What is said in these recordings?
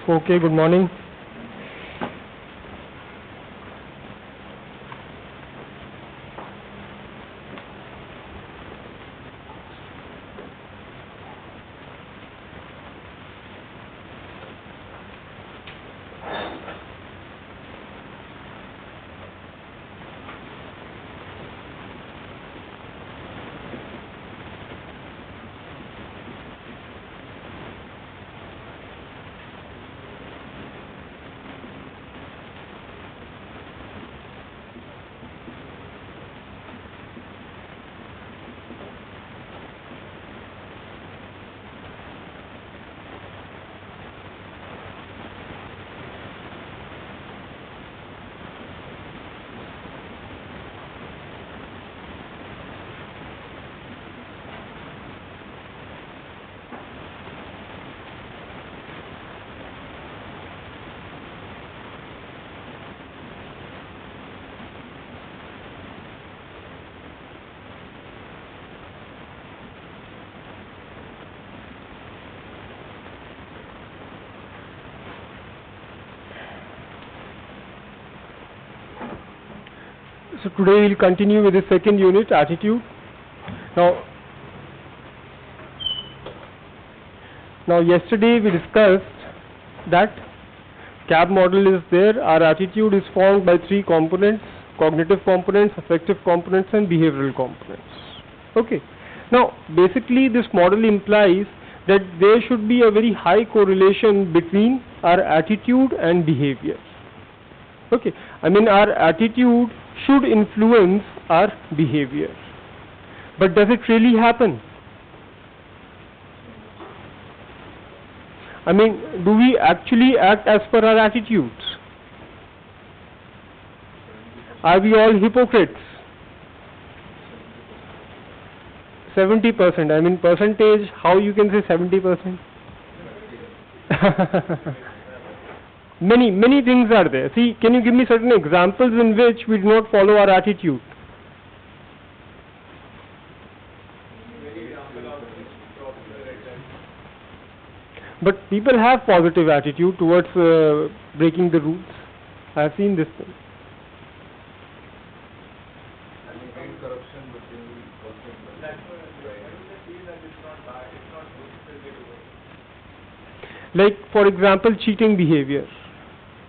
Okay, good morning. So today we'll continue with the second unit, attitude. Now yesterday we discussed that CAB model is there. Our attitude is formed by three components: cognitive components, affective components, and behavioral components. Okay. Now basically this model implies that there should be a very high correlation between our attitude and behavior. Okay. I mean, our attitude should influence our behavior. But does it really happen? I mean, do we actually act as per our attitudes? Are we all hypocrites? 70%. I mean, percentage, how you can say 70%? Many things are there. See, can you give me certain examples in which we do not follow our attitude? But people have positive attitude towards breaking the rules. I have seen this thing. Like, for example, cheating behavior.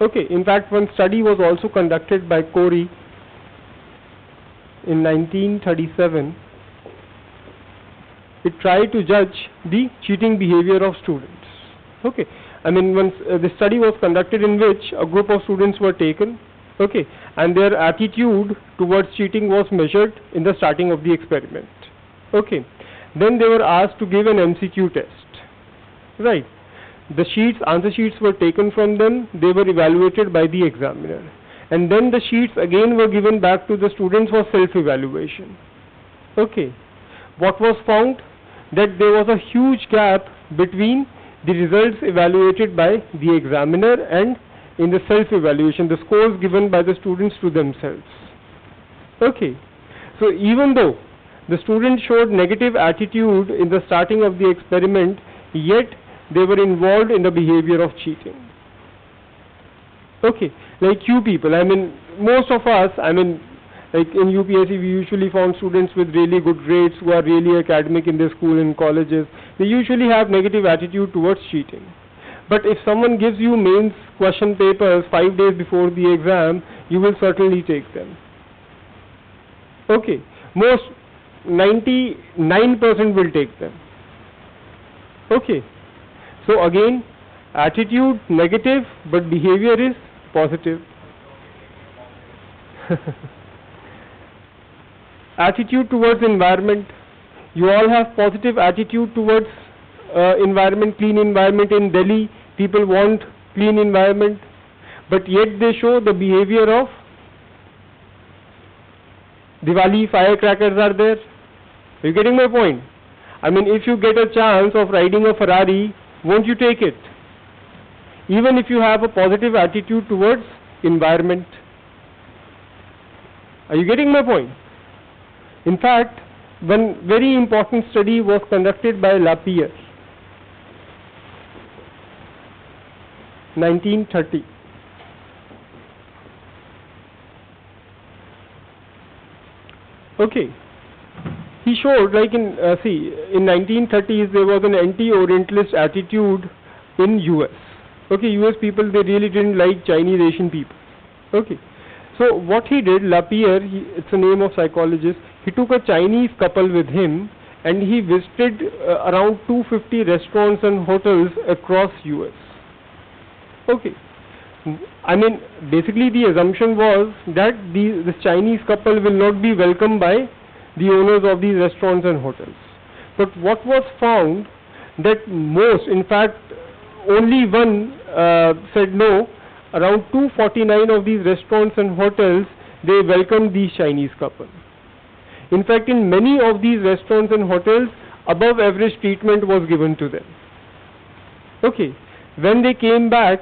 Okay, in fact, one study was also conducted by Corey in 1937. It tried to judge the cheating behavior of students. Okay, I mean, once the study was conducted in which a group of students were taken, okay, and their attitude towards cheating was measured in the starting of the experiment. Okay, then they were asked to give an MCQ test, right? The answer sheets were taken from them, they were evaluated by the examiner. And then the sheets again were given back to the students for self-evaluation. Okay. What was found? That there was a huge gap between the results evaluated by the examiner and in the self-evaluation, the scores given by the students to themselves. Okay. So even though the students showed negative attitude in the starting of the experiment, yet they were involved in the behavior of cheating. Okay, like you people, I mean, most of us, I mean, like in UPSC, we usually found students with really good grades who are really academic in their school and colleges. They usually have negative attitude towards cheating. But if someone gives you mains question papers 5 days before the exam, you will certainly take them. Okay, most 99% will take them. Okay. So again, attitude negative, but behavior is positive. Attitude towards environment. You all have positive attitude towards environment, clean environment. In Delhi, people want clean environment, but yet they show the behavior of Diwali firecrackers are there. Are you getting my point? I mean, if you get a chance of riding a Ferrari, won't you take it? Even if you have a positive attitude towards environment. Are you getting my point? In fact, one very important study was conducted by Lapierre, 1930. Okay, he showed, like in in 1930s there was an anti-Orientalist attitude in US. Okay, US people, they really didn't like Chinese Asian people. Okay, so what he did, Lapierre, it's a name of psychologist, he took a Chinese couple with him and he visited around 250 restaurants and hotels across US. Okay, I mean, basically the assumption was that this Chinese couple will not be welcomed by the owners of these restaurants and hotels. But what was found, that most, in fact, only one said no. Around 249 of these restaurants and hotels, they welcomed these Chinese couple. In fact, in many of these restaurants and hotels, above average treatment was given to them. Okay, when they came back,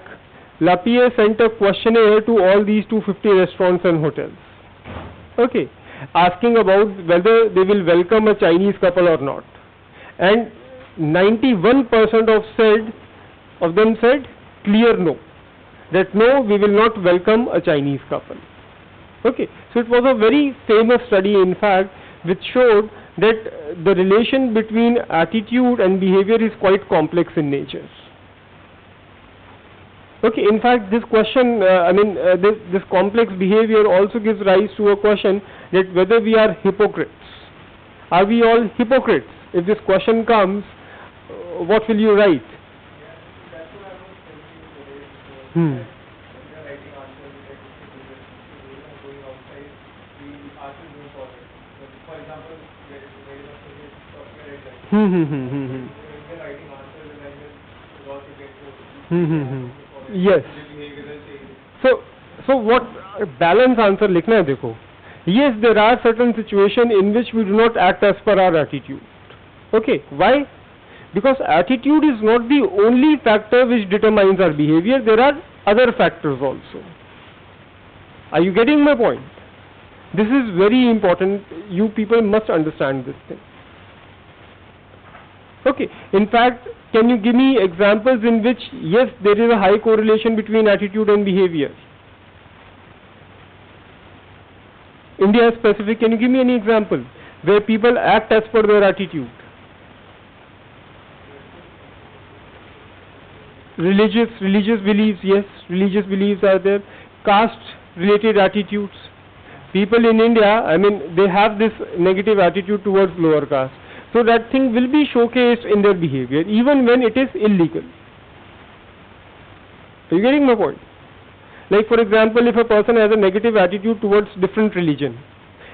Lapierre sent a questionnaire to all these 250 restaurants and hotels. Okay, asking about whether they will welcome a Chinese couple or not. And 91% of them said clear no. That no, we will not welcome a Chinese couple. Okay, so it was a very famous study, in fact, which showed that the relation between attitude and behavior is quite complex in nature. Okay, in fact, this question, this complex behavior also gives rise to a question that whether we are hypocrites. Are we all hypocrites? If this question comes, what will you write? Yes. So what balance answer लिखना है देखो. Yes, there are certain situations in which we do not act as per our attitude. Okay, why? Because attitude is not the only factor which determines our behavior. There are other factors also. Are you getting my point? This is very important. You people must understand this thing. Okay, in fact, can you give me examples in which, yes, there is a high correlation between attitude and behavior? India specific, can you give me any example where people act as per their attitude? Religious beliefs, yes, religious beliefs are there. Caste related attitudes. People in India, they have this negative attitude towards lower caste. So that thing will be showcased in their behavior, even when it is illegal. Are you getting my point? Like, for example, if a person has a negative attitude towards different religion,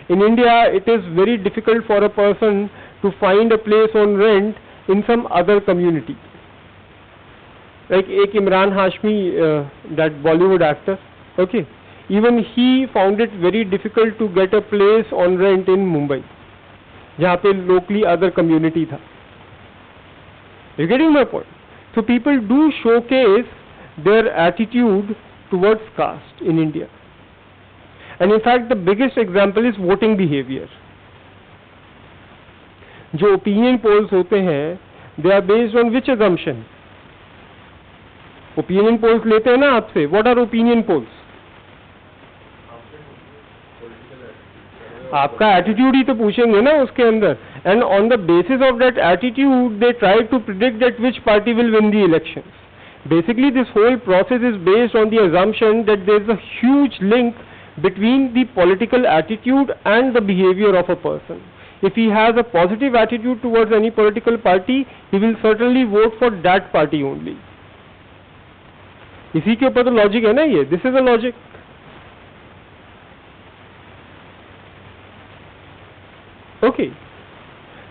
in India it is very difficult for a person to find a place on rent in some other community. Like Imran Hashmi, that Bollywood actor, okay, even he found it very difficult to get a place on rent in Mumbai, जहाँ पे locally other community था. You getting my point? So people do showcase their attitude towards caste in India. And in fact, the biggest example is voting behavior. जो opinion polls होते हैं, they are based on which assumption? Opinion polls लेते हैं ना आपसे. What are opinion polls? आपका attitude ही तो पूछेंगे ना उसके अंदर. And on the basis of that attitude they try to predict that which party will win the elections. Basically, this whole process is based on the assumption that there is a huge link between the political attitude and the behavior of a person. If he has a positive attitude towards any political party, he will certainly vote for that party only. इसी के ऊपर तो logic है ना ये. This is a logic. Okay.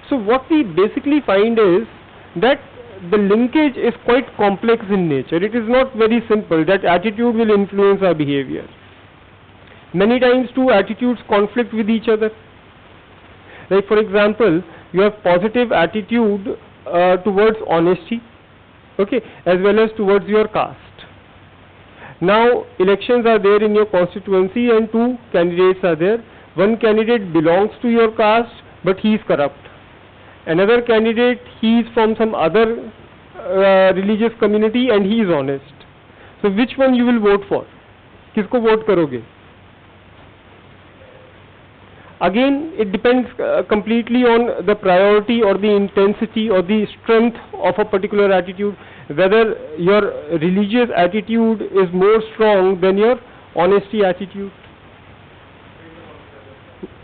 So what we basically find is that the linkage is quite complex in nature. It is not very simple that attitude will influence our behavior. Many times two attitudes conflict with each other. Like, for example, you have positive attitude towards honesty, okay, as well as towards your caste. Now elections are there in your constituency and two candidates are there. One candidate belongs to your caste, but he is corrupt. Another candidate, he is from some other religious community and he is honest. So which one you will vote for? किसको vote करोगे? Again, it depends completely on the priority or the intensity or the strength of a particular attitude, whether your religious attitude is more strong than your honesty attitude.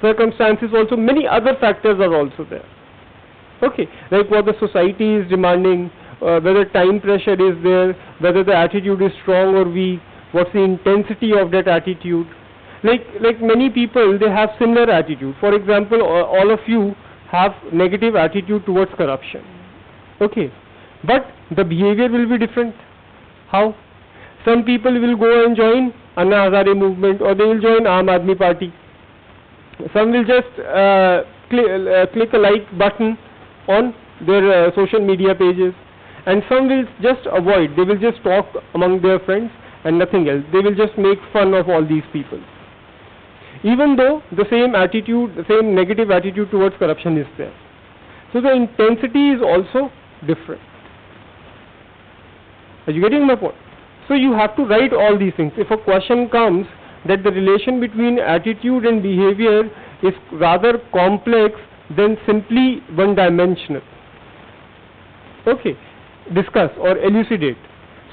Circumstances also, many other factors are also there. Okay, like what the society is demanding, whether time pressure is there, whether the attitude is strong or weak, what's the intensity of that attitude. Like many people, they have similar attitude. For example, all of you have negative attitude towards corruption. Okay, but the behavior will be different. How? Some people will go and join Anna Hazare movement, or they will join Aam Aadmi Party. Some will just click a like button on their social media pages, and some will just avoid. They will just talk among their friends and nothing else. They will just make fun of all these people, even though the same attitude, the same negative attitude towards corruption is there. So the intensity is also different. Are you getting my point? So you have to write all these things. If a question comes that the relation between attitude and behavior is rather complex than simply one-dimensional, okay, discuss or elucidate.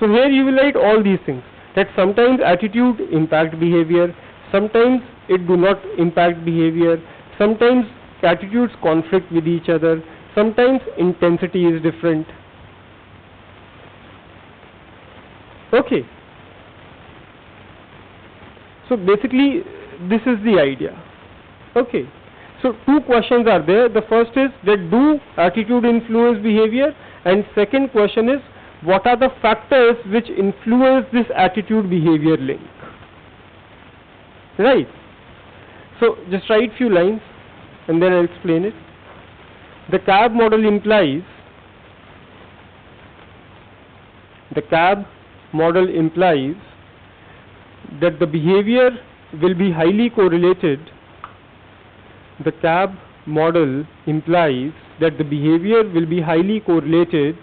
So here you will write all these things, that sometimes attitude impact behavior, sometimes it do not impact behavior, sometimes attitudes conflict with each other, sometimes intensity is different. Okay. So basically this is the idea. Okay. So two questions are there. The first is that do attitude influence behavior, and second question is what are the factors which influence this attitude behavior link. Right. So just write few lines and then I'll explain it. The cab model implies that the behavior will be highly correlated. The cab model implies that the behavior will be highly correlated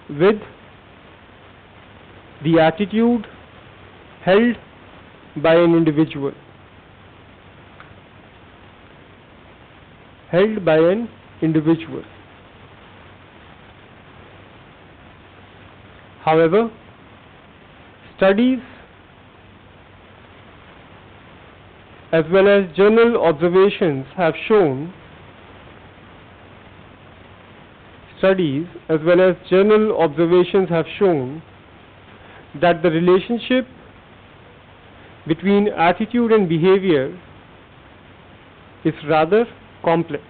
with the attitude held by an individual. Held by an individual. However, studies as well as general observations have shown that the relationship between attitude and behavior is rather complex.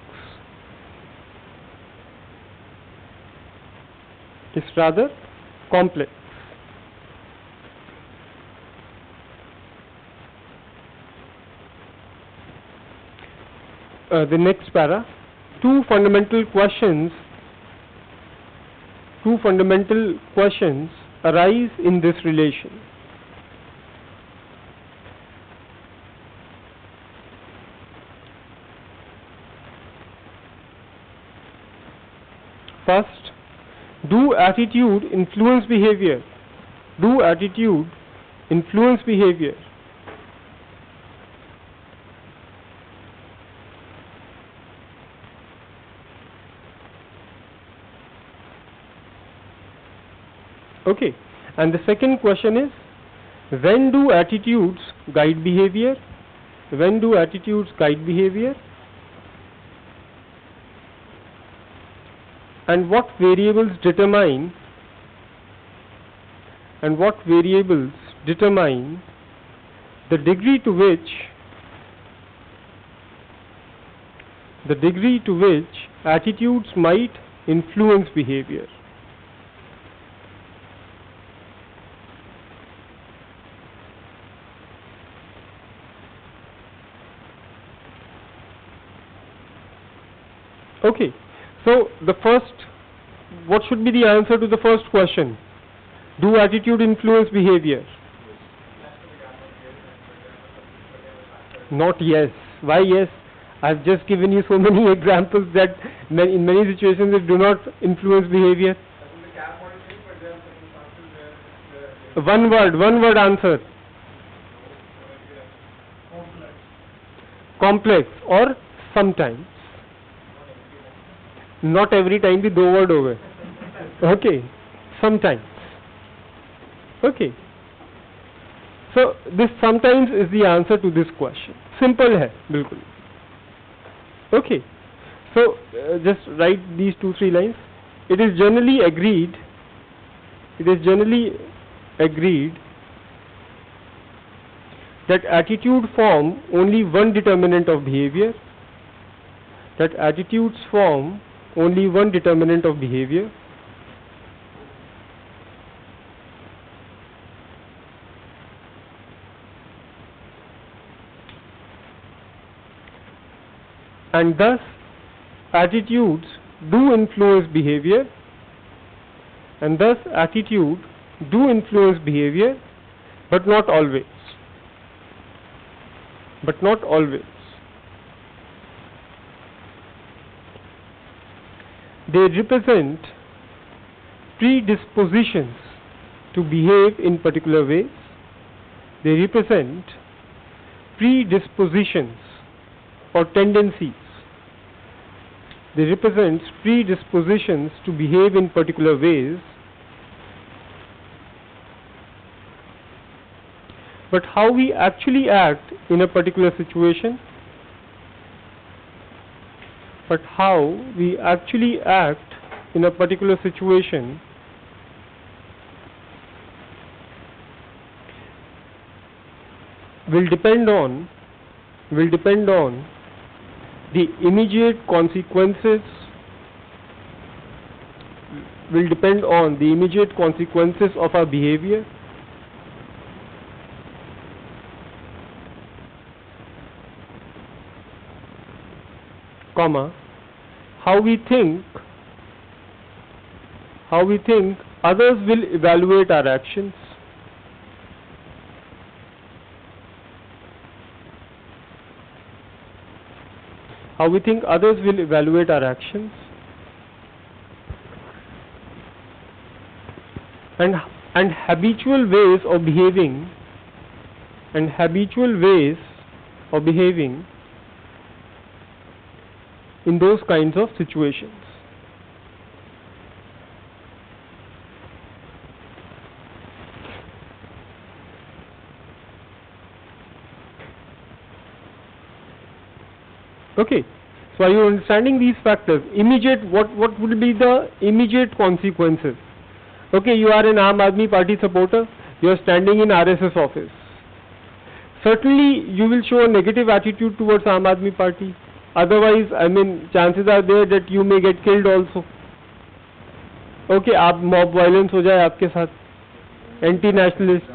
The next para, two fundamental questions arise in this relation. First, do attitude influence behavior? Okay, and the second question is, when do attitudes guide behavior? And what variables determine the degree to which attitudes might influence behavior? Okay, so the first, what should be the answer to the first question? Do attitude influence behavior? Not yes. Why yes? I've just given you so many examples that in many situations it do not influence behavior. One word answer. Complex or sometimes. Not every time भी दो word हो गए. Okay, sometimes. Okay. So this sometimes is the answer to this question. Simple है बिल्कुल. Okay. So just write these 2-3 lines. It is generally agreed. That attitude form only one determinant of behavior. That attitudes form only one determinant of behavior. And thus attitudes do influence behavior. And thus attitude do influence behavior, but not always. But not always. They represent predispositions to behave in particular ways. They represent predispositions or tendencies. They represent predispositions to behave in particular ways. But how we actually act in a particular situation, will depend on the immediate consequences of our behavior, comma, how we think others will evaluate our actions. How we think others will evaluate our actions. And habitual ways of behaving in those kinds of situations. Okay, so are you understanding these factors? What would be the immediate consequences? Okay, you are an Aam Aadmi Party supporter, you are standing in RSS office. Certainly you will show a negative attitude towards Aam Aadmi Party. Otherwise, I mean, chances are there that you may get killed also. Okay, mob violence हो जाए आपके साथ, anti-nationalist.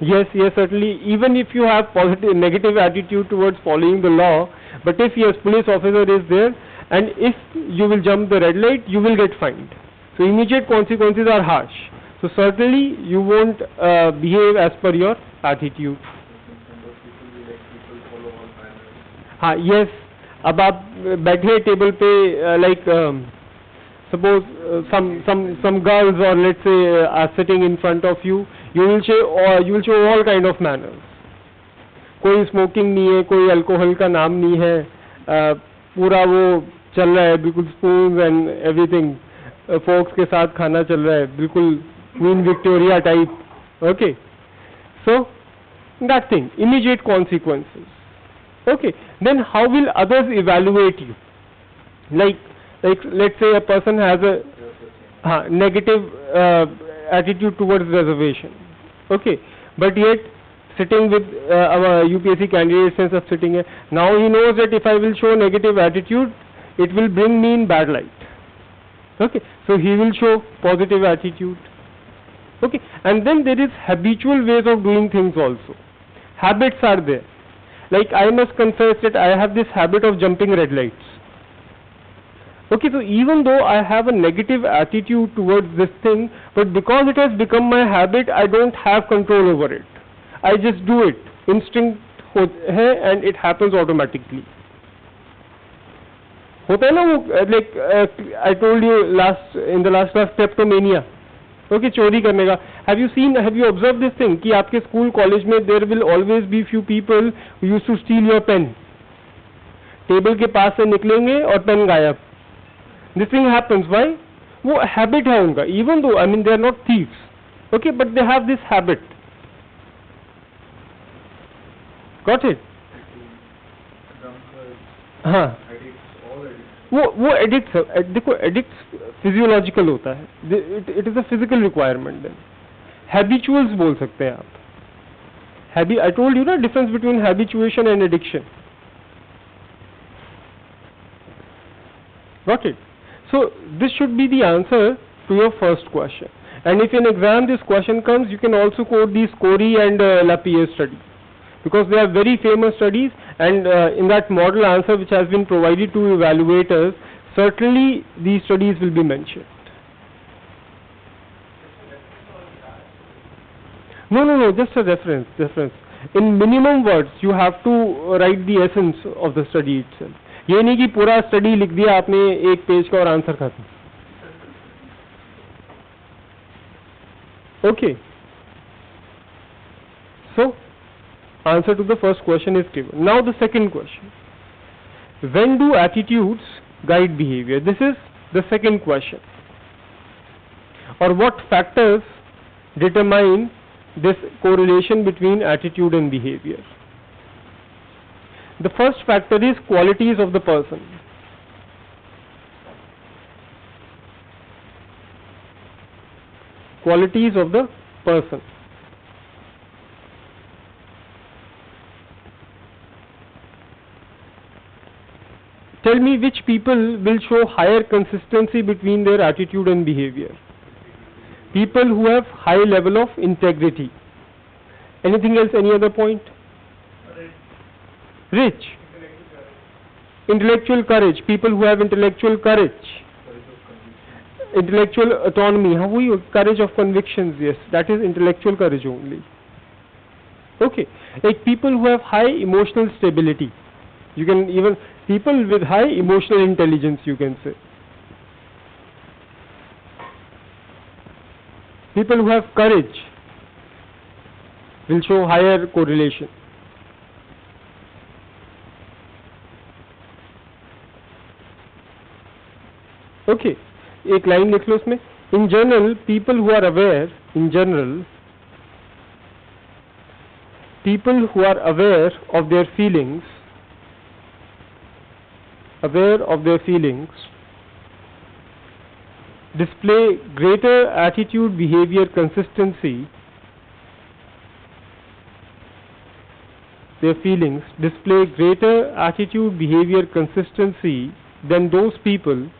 Yes, certainly. Even if you have negative attitude towards following the law, but if yes, police officer is there, and if you will jump the red light, you will get fined. So immediate consequences are harsh. So certainly you won't behave as per your attitude. Yes. अब आप बैठे table पे like suppose some girls or let's say are sitting in front of you, you will show all kind of manners. कोई smoking नहीं है, कोई alcohol का नाम नहीं है, पूरा वो चल रहा है बिल्कुल spoons and everything, forks के साथ खाना चल रहा है बिल्कुल Queen Victoria type. Okay, so that thing, immediate consequences. Okay, then how will others evaluate you? Like let's say a person has a negative attitude towards reservation. Okay, but yet sitting with our UPSC candidate sense of sitting here, now he knows that if I will show negative attitude, it will bring me in bad light. Okay, so he will show positive attitude. Okay, and then there is habitual ways of doing things also. Habits are there. Like I must confess that I have this habit of jumping red lights. Okay, so even though I have a negative attitude towards this thing, but because it has become my habit, I don't have control over it. I just do it. Instinct है and it happens automatically. होता है ना वो, like I told you in the last class, kleptomania. Okay, चोरी करने का. Have you observed this thing कि आपके स्कूल कॉलेज में there will always be few people who used to steal your pen. Table के पास से निकलेंगे और पेन गायब. This thing happens. Why? वो हैबिट है उनका. Even though I mean they are not thieves, okay, but they have this habit. Got it? हाँ, वो एडिक्ट, देखो एडिक्ट फिजियोलॉजिकल होता है, it is a physical requirement. Then habituals बोल सकते हैं आप. आई टोल्ड यू ना difference between habituation and addiction. Got it? So this should be the answer to your first question. And if in exam this question comes, you can also quote the Scorey and LaPiere study, because they are very famous studies, and in that model answer which has been provided to evaluators, certainly these studies will be mentioned. No, just a reference. In minimum words you have to write the essence of the study itself. ये नहीं कि पूरा study लिख दिया आपने एक page का और आंसर खत्म. Okay, so answer to the first question is given. Now the second question. When do attitudes guide behavior? This is the second question. Or what factors determine this correlation between attitude and behavior? The first factor is qualities of the person. Qualities of the person. Tell me which people will show higher consistency between their attitude and behavior. People who have high level of integrity. Anything else? Any other point? Rich. Intellectual courage. People who have intellectual courage. Intellectual autonomy. How we courage of convictions? Yes, that is intellectual courage only. Okay, like people who have high emotional stability. You can even people with high emotional intelligence, you can say. People who have courage will show higher correlation. Okay, एक line लिख लो उसमें. In general, people who are aware, people who are aware of their feelings, display greater attitude behavior consistency. Their feelings display greater attitude behavior consistency than those people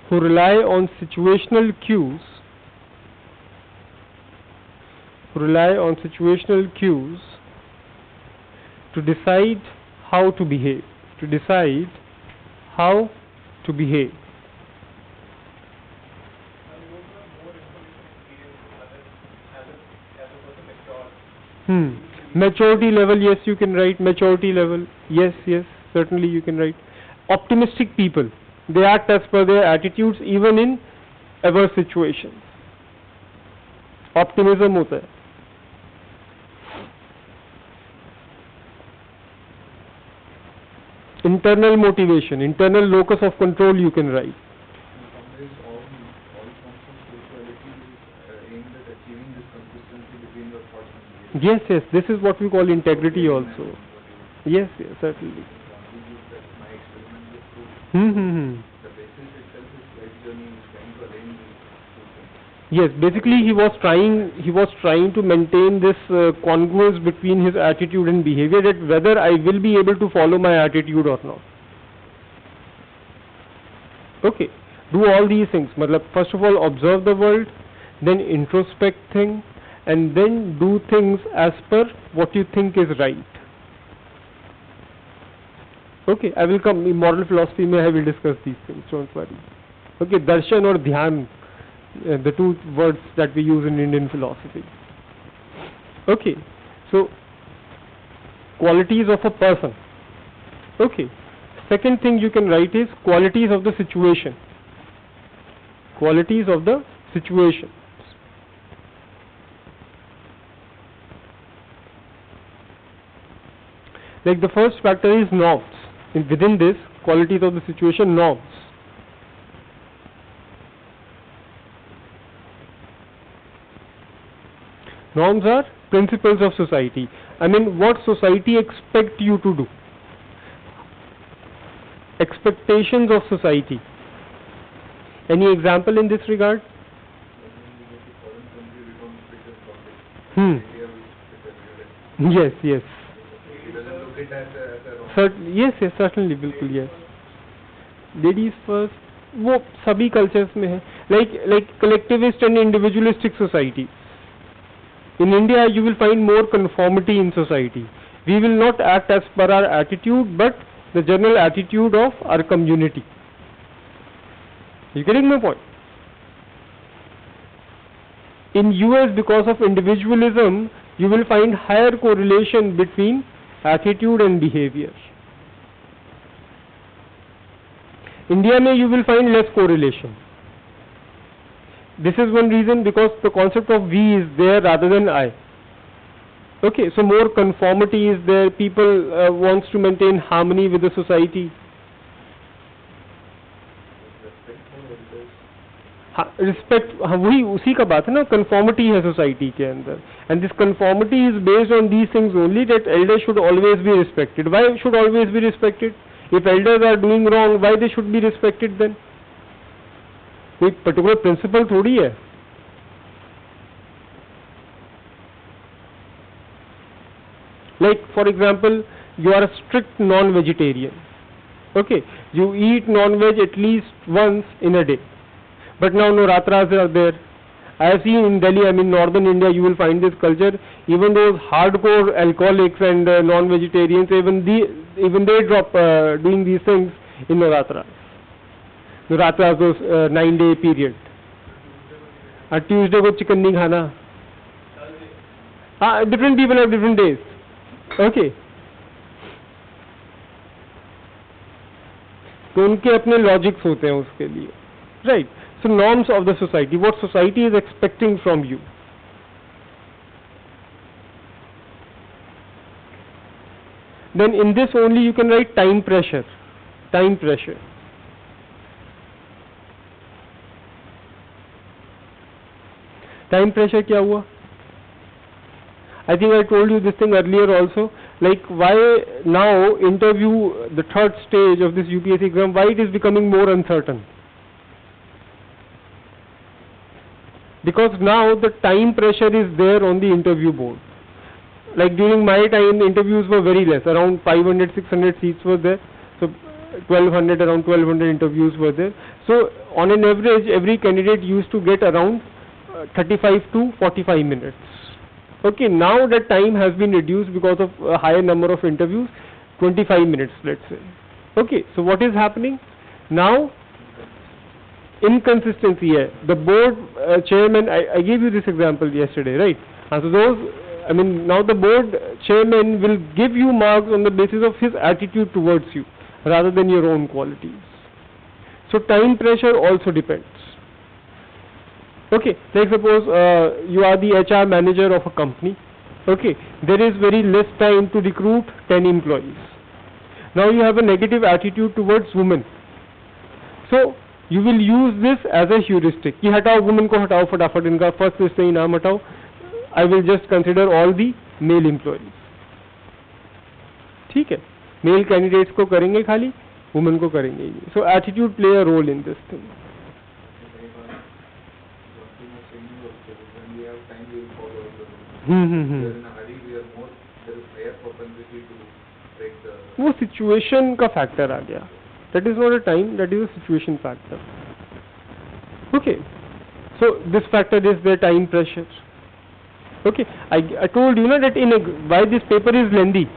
who rely on situational cues to decide how to behave. Maturity level, yes, you can write maturity level. Yes, certainly you can write. Optimistic people, they act as per their attitudes even in adverse situations. Optimism होता है. Internal motivation, internal locus of control, you can write. All forms of spirituality is aimed at achieving this consistency between the thoughts and behavior. Yes, this is what we call integrity also. Yes, certainly. My experiment with proof. The basis itself is life journey is trying to arrange these two things. Yes, basically he was trying to maintain this congruence between his attitude and behavior, that whether I will be able to follow my attitude or not. Okay, do all these things. Matlab, first of all, observe the world, then introspect things, and then do things as per what you think is right. Okay, I will come in moral philosophy में I will discuss these things, don't worry. Okay, darshan और ध्यान the two words that we use in Indian philosophy. Okay, so qualities of a person. Okay, second thing you can write is qualities of the situation. Qualities of the situation. Like the first factor is norms. Within this, qualities of the situation, norms. Norms are principles of society. I mean, what society expect you to do. Expectations of society. Any example in this regard? Yes, yes. Yes, yes, certainly, बिल्कुल, yes. Ladies first, वो सभी cultures में है. Like collectivist and individualistic society. In India, you will find more conformity in society. We will not act as per our attitude, but the general attitude of our community. You getting my point? In US, because of individualism, you will find higher correlation between attitude and behavior. India mein you will find less correlation. This is one reason, because the concept of we is there rather than I. Okay, so more conformity is there. People wants to maintain harmony with the society. Respect, वही उसी का बात है ना, conformity है society के अंदर, and this conformity is based on these things only, that elders should always be respected. Why should always be respected? If elders are doing wrong, why they should be respected then? कोई particular principle थोड़ी है. Like for example, you are a strict non-vegetarian. Okay, you eat non-veg at least once in a day. But now Navratras are there. I have seen in Delhi, I mean northern India, you will find this culture. Even those hardcore alcoholics and non-vegetarians, even they drop doing these things in Navratras. Navratras, those 9-day period. Tuesday को chicken नहीं खाना. Different people have different days. Okay. तो उनके अपने logics होते हैं उसके लिए, right? So norms of the society, what society is expecting from you. Then in this only you can write time pressure. Time pressure. Time pressure क्या हुआ? I think I told you this thing earlier also. Like why now interview, the third stage of this UPSC exam, why it is becoming more uncertain? Because now the time pressure is there on the interview board. Like during my time, interviews were very less. Around 500, 600 seats were there. So 1200, around 1200 interviews were there. So on an average, every candidate used to get around 35 to 45 minutes. Okay, now the time has been reduced because of a higher number of interviews, 25 minutes, let's say. Okay, so what is happening? Now, inconsistency hai. The board chairman, I gave you this example yesterday, right? So those, I mean, now the board chairman will give you marks on the basis of his attitude towards you, rather than your own qualities. So time pressure also depends. Okay, like suppose you are the HR manager of a company. Okay, there is very less time to recruit 10 employees. Now you have a negative attitude towards women. So you will use this as a heuristic. कि हटाओ women को हटाओ फटाफट इनका first list से ही नाम हटाओ. I will just consider all the male employees. ठीक है, male candidates को करेंगे खाली, women को करेंगे ही नहीं. So attitude play a role in this thing. वो situation का factor आ गया. That is not a time, that is a situation factor. Okay, so this factor is the time pressure. Okay, I told you that why this paper is lengthy.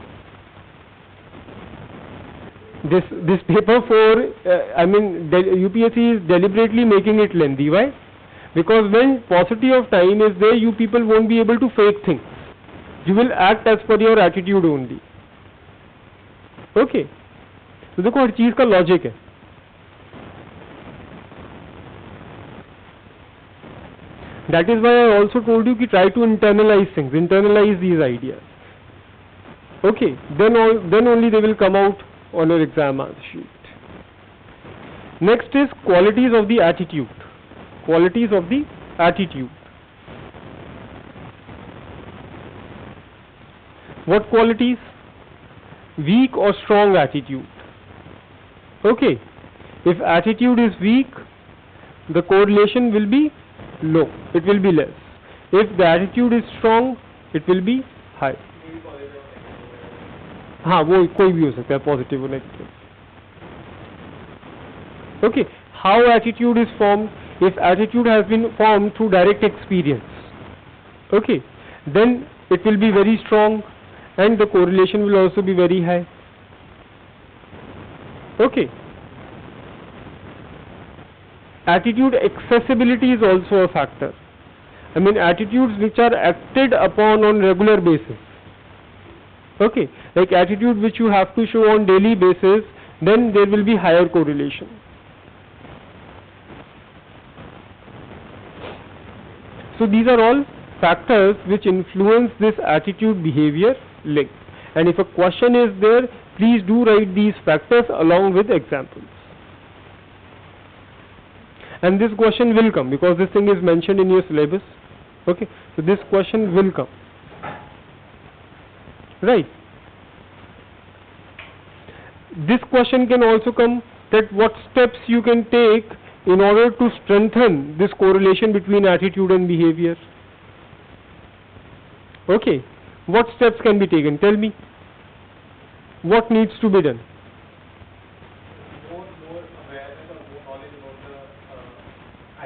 This paper for, I mean, UPSC is deliberately making it lengthy. Why? Because when paucity of time is there, you people won't be able to fake things. You will act as per your attitude only. Okay. तो देखो हर चीज का logic है. That is why I also told you कि try to internalize things, internalize these ideas. Okay, then only they will come out on your exam answer sheet. Next is qualities of the attitude. Qualities of the attitude. What qualities? Weak or strong attitude. Okay, if attitude is weak, the correlation will be low, it will be less. If the attitude is strong, it will be high. हाँ वो कोई भी हो सकता है, positive और negative. Okay, how attitude is formed? If attitude has been formed through direct experience, okay, then it will be very strong and the correlation will also be very high. Okay. Attitude accessibility is also a factor. I mean attitudes which are acted upon on regular basis. Okay, like attitude which you have to show on daily basis, then there will be higher correlation. So these are all factors which influence this attitude behavior link. And if a question is there, please do write these factors along with examples. And this question will come because this thing is mentioned in your syllabus. Okay, so this question will come. Right. This question can also come that what steps you can take in order to strengthen this correlation between attitude and behavior. Okay, what steps can be taken? Tell me. What needs to be done? More awareness or more knowledge about the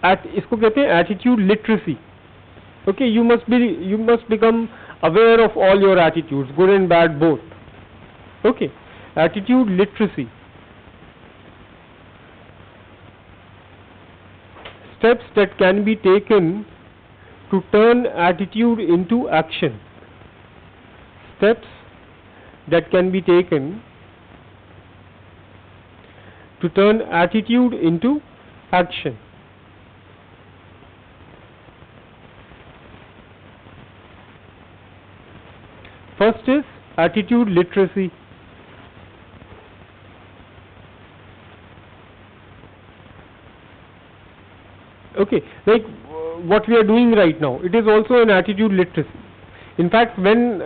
attitude. इसको कहते हैं attitude literacy. Okay, you must become aware of all your attitudes, good and bad both. Okay, attitude literacy. Steps that can be taken to turn attitude into action. Steps that can be taken to turn attitude into action. First is attitude literacy. Okay, like what we are doing right now, it is also an attitude literacy. In fact, when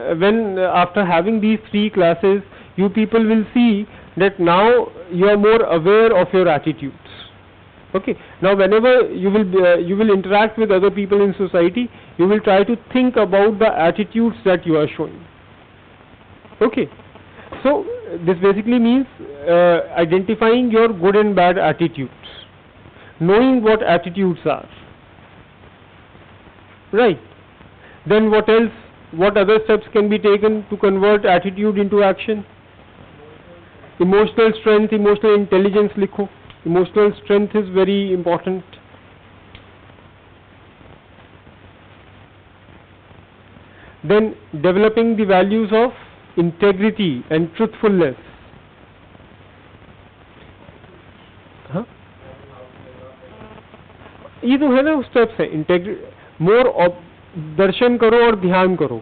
after having these 3 classes, you people will see that now you are more aware of your attitudes. Okay, now whenever you will interact with other people in society, you will try to think about the attitudes that you are showing. Okay, so this basically means identifying your good and bad attitudes, knowing what attitudes are. Right. Then what else? What other steps can be taken to convert attitude into action? Emotional strength, emotional intelligence likho. Emotional strength is very important. Then developing the values of integrity and truthfulness. हाँ? ये तो है ना steps है. More दर्शन करो और ध्यान करो.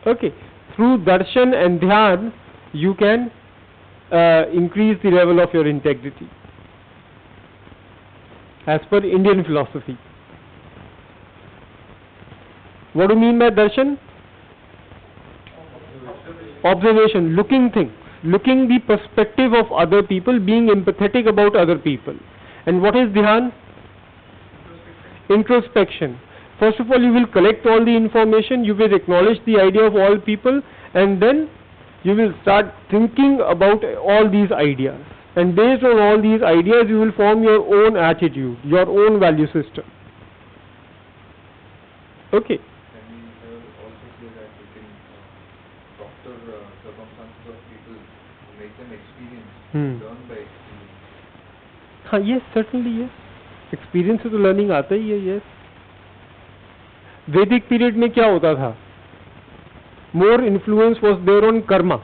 Okay, through darshan and dhyan you can increase the level of your integrity as per Indian philosophy. What do you mean by darshan? Observation, looking things, looking the perspective of other people, being empathetic about other people. And what is dhyan? Introspection. First of all, you will collect all the information, you will acknowledge the idea of all people, and then you will start thinking about all these ideas. And based on all these ideas, you will form your own attitude, your own value system. Okay. Can we also say that we can doctor circumstances of people, make them experience, learn by experience? Yes, certainly yes. Experience से तो learning आता ही है। Yes, वैदिक period में क्या होता था, more influence was there on karma.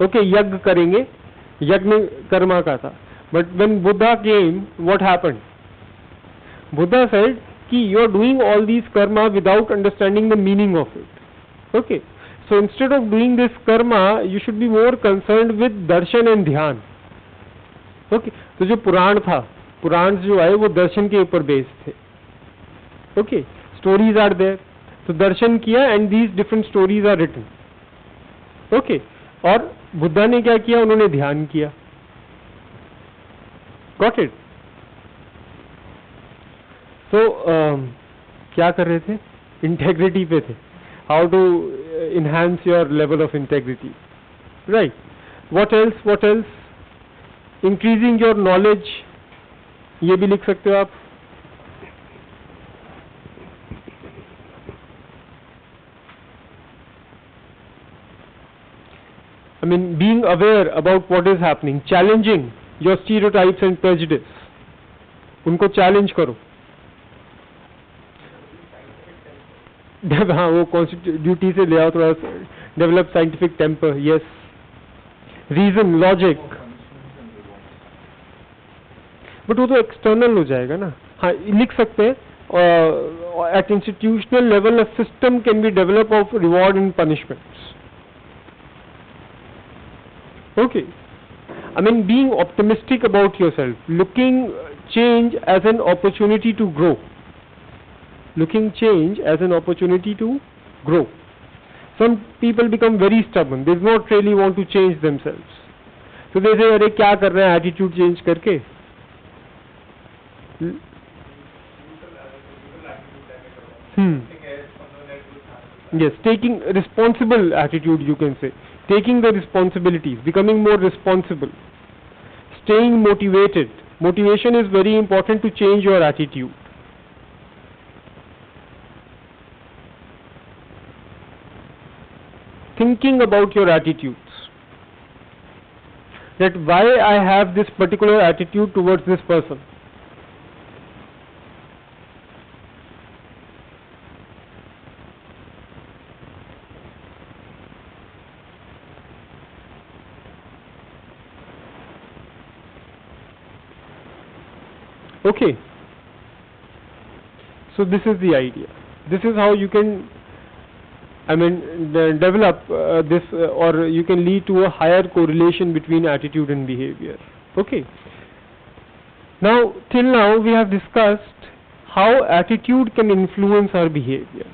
Okay, यज्ञ करेंगे, यज्ञ में कर्मा का था। But when Buddha came, what happened, Buddha said कि you are doing all these karma without understanding the meaning of it. Okay, so instead of doing this karma you should be more concerned with darshan and dhyan. Okay, तो जो पुराण था, पुराण जो आए वो दर्शन के ऊपर based थे। ओके, स्टोरीज आर देयर, तो दर्शन किया and these different stories are written. Okay, और बुद्धा ने क्या किया, उन्होंने ध्यान किया। Got it? तो क्या कर रहे थे, इंटेग्रिटी पे थे, how to enhance your level of integrity, right. What else, what else, increasing your knowledge, ये भी लिख सकते हो आप। I mean, being aware about what is happening, challenging your stereotypes and prejudice, उनको challenge करो। हाँ, वो ड्यूटी से ले आओ थोड़ा, develop scientific temper. Yes, reason, logic, but वो तो एक्सटर्नल हो जाएगा ना। हाँ, लिख सकते हैं, at institutional level a system can be develop of reward and punishments. Okay, I mean, being optimistic about yourself, looking change as an opportunity to grow, looking change as an opportunity to grow. Some people become very stubborn, they do not really want to change themselves, so they say अरे क्या कर रहे हैं attitude change करके। Yes, taking responsible attitude, you can say, taking the responsibilities, becoming more responsible, staying motivated. Motivation is very important to change your attitude. Thinking about your attitudes, that why I have this particular attitude towards this person. Okay, so this is the idea. This is how you can, I mean, develop this, or you can lead to a higher correlation between attitude and behavior. Okay. Now, till now we have discussed how attitude can influence our behavior.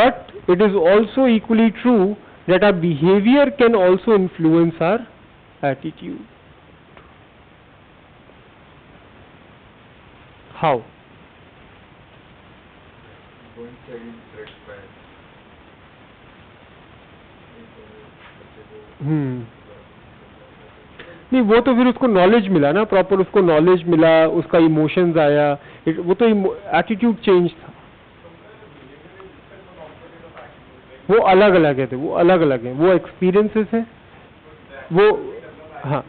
But it is also equally true that our behavior can also influence our attitude. How? नहीं, वो तो फिर उसको knowledge मिला ना, proper उसको knowledge मिला, उसका इमोशंस आया, वो तो एटीट्यूड चेंज था। वो अलग अलग है, वो अलग अलग है, वो एक्सपीरियंसेस है वो। हाँ,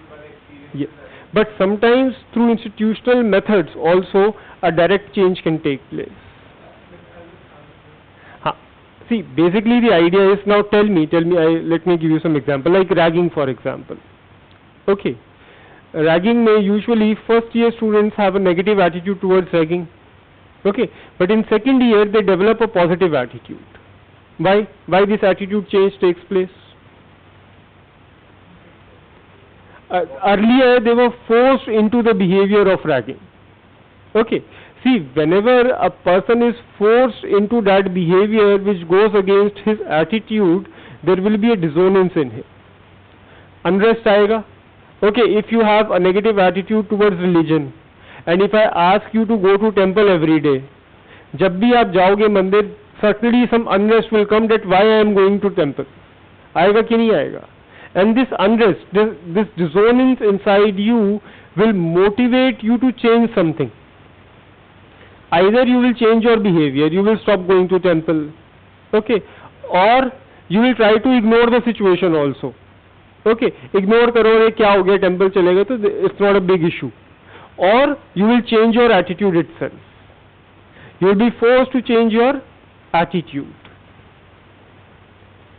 ये but sometimes through institutional methods also a direct change can take place. See, basically the idea is, now tell me, let me give you some example, like ragging for example. Okay, ragging may usually first year students have a negative attitude towards ragging. Okay, but in second year they develop a positive attitude. Why this attitude change takes place? Earlier they were forced into the behavior of ragging. Okay, see, whenever a person is forced into that behavior which goes against his attitude, there will be a dissonance in him. Unrest आएगा. Okay, if you have a negative attitude towards religion, and if I ask you to go to temple every day, जब भी आप जाओगे मंदिर, certainly some unrest will come that why I am going to temple. आएगा कि नहीं आएगा? And this unrest, this dissonance inside you will motivate you to change something. Either you will change your behavior, you will stop going to temple, okay, or you will try to ignore the situation also. Okay, ignore करो, ये क्या हो गया, temple चले गए तो it's not a big issue. or you will change your attitude itself. You will be forced to change your attitude.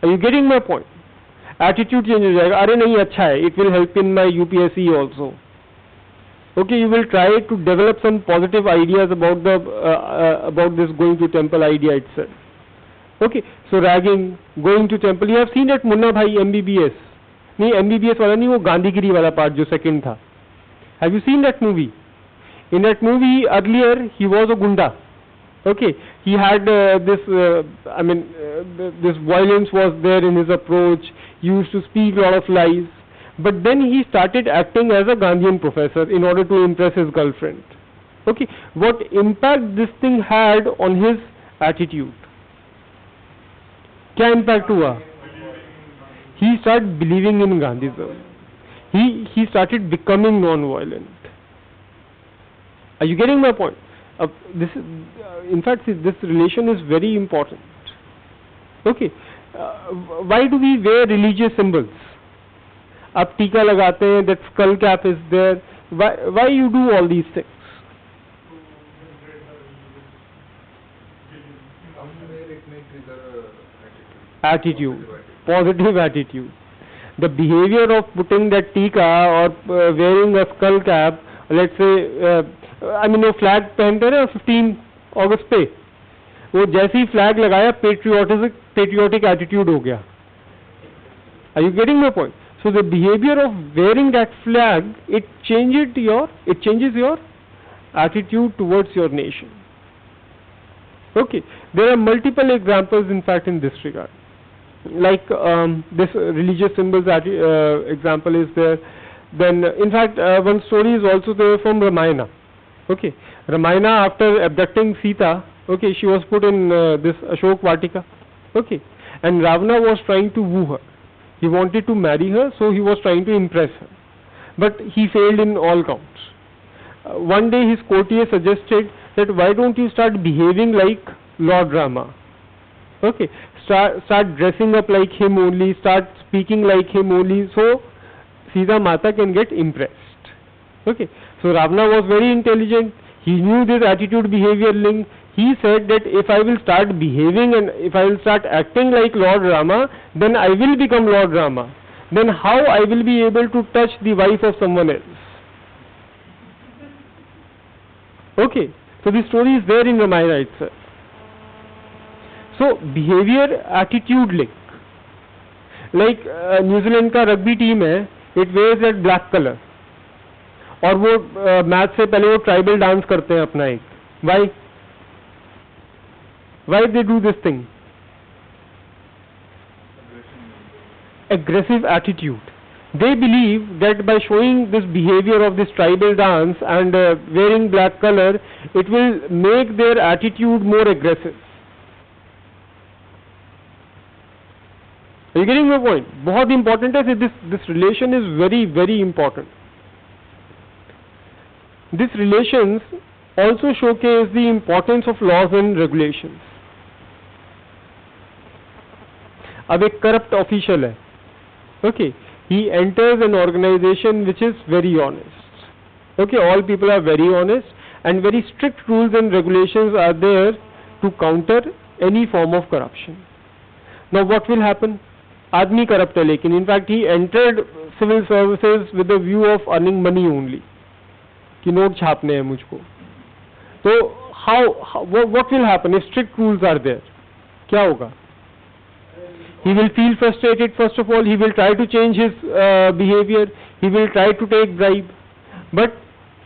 Are you getting my point? Attitude change हो जाएगा, अरे नहीं अच्छा है, it will help in my UPSC also. Okay, you will try to develop some positive ideas about the about this going to temple idea itself. Okay, so ragging, going to temple, you have seen that Munna भाई MBBS, नहीं MBBS वाला नहीं, वो गांधीगिरी वाला part जो second था. Have you seen that movie? In that movie earlier he was a gunda. Okay, he had this violence was there in his approach. He used to speak a lot of lies, but then he started acting as a Gandhian professor in order to impress his girlfriend. Okay, what impact this thing had on his attitude? क्या impact हुआ? He started believing in Gandhism. He started becoming non-violent. Are you getting my point? This is, in fact, this relation is very important. Okay, why do we wear religious symbols? आप टीका लगाते हैं, that skull cap is there. Why you do all these things? Attitude, positive attitude. The behavior of putting that tika or wearing a skull cap, let's say, वो flag पहनते हैं 15 अगस्त पे, वो जैसे ही फ्लैग लगाया पेट्रियोटिक एटीट्यूड हो गया. Are you getting my point? So the behavior of wearing that flag, it changes your attitude towards your nation. Okay, there are multiple examples in fact in this regard. Like this religious symbols example is there. Then in fact one story is also there from Ramayana. Okay, Ramayana, after abducting Sita, okay, she was put in this Ashok Vatika. Okay, and Ravana was trying to woo her. He wanted to marry her, so he was trying to impress her, but he failed in all counts. One day his courtier suggested that why don't you start behaving like Lord Rama? Okay, start dressing up like him only, start speaking like him only, so Sita Mata can get impressed. Okay, so Ravana was very intelligent. He knew this attitude behavior link. He said that if I will start behaving and if I will start acting like Lord Rama, then I will become Lord Rama. Then how I will be able to touch the wife of someone else? Okay, so the story is there in Ramayana itself. So behavior attitude link. Like New Zealand का rugby team है, it wears that black color. और वो match से पहले वो tribal dance करते हैं अपना एक. Why they do this thing? Aggressive attitude. They believe that by showing this behavior of this tribal dance and wearing black color, it will make their attitude more aggressive. Are you getting my point? बहुत important है. This relation is very very important. These relations also showcase the importance of laws and regulations. अब एक corrupt official है. Okay, he enters an organization which is very honest. Okay, all people are very honest and very strict rules and regulations are there to counter any form of corruption. Now what will happen? आदमी corrupt है, लेकिन in fact he entered civil services with the view of earning money only. कि note छापने हैं मुझको. तो what will happen if strict rules are there? क्या होगा? He will feel frustrated. First of all, he will try to change his behavior. He will try to take bribe. But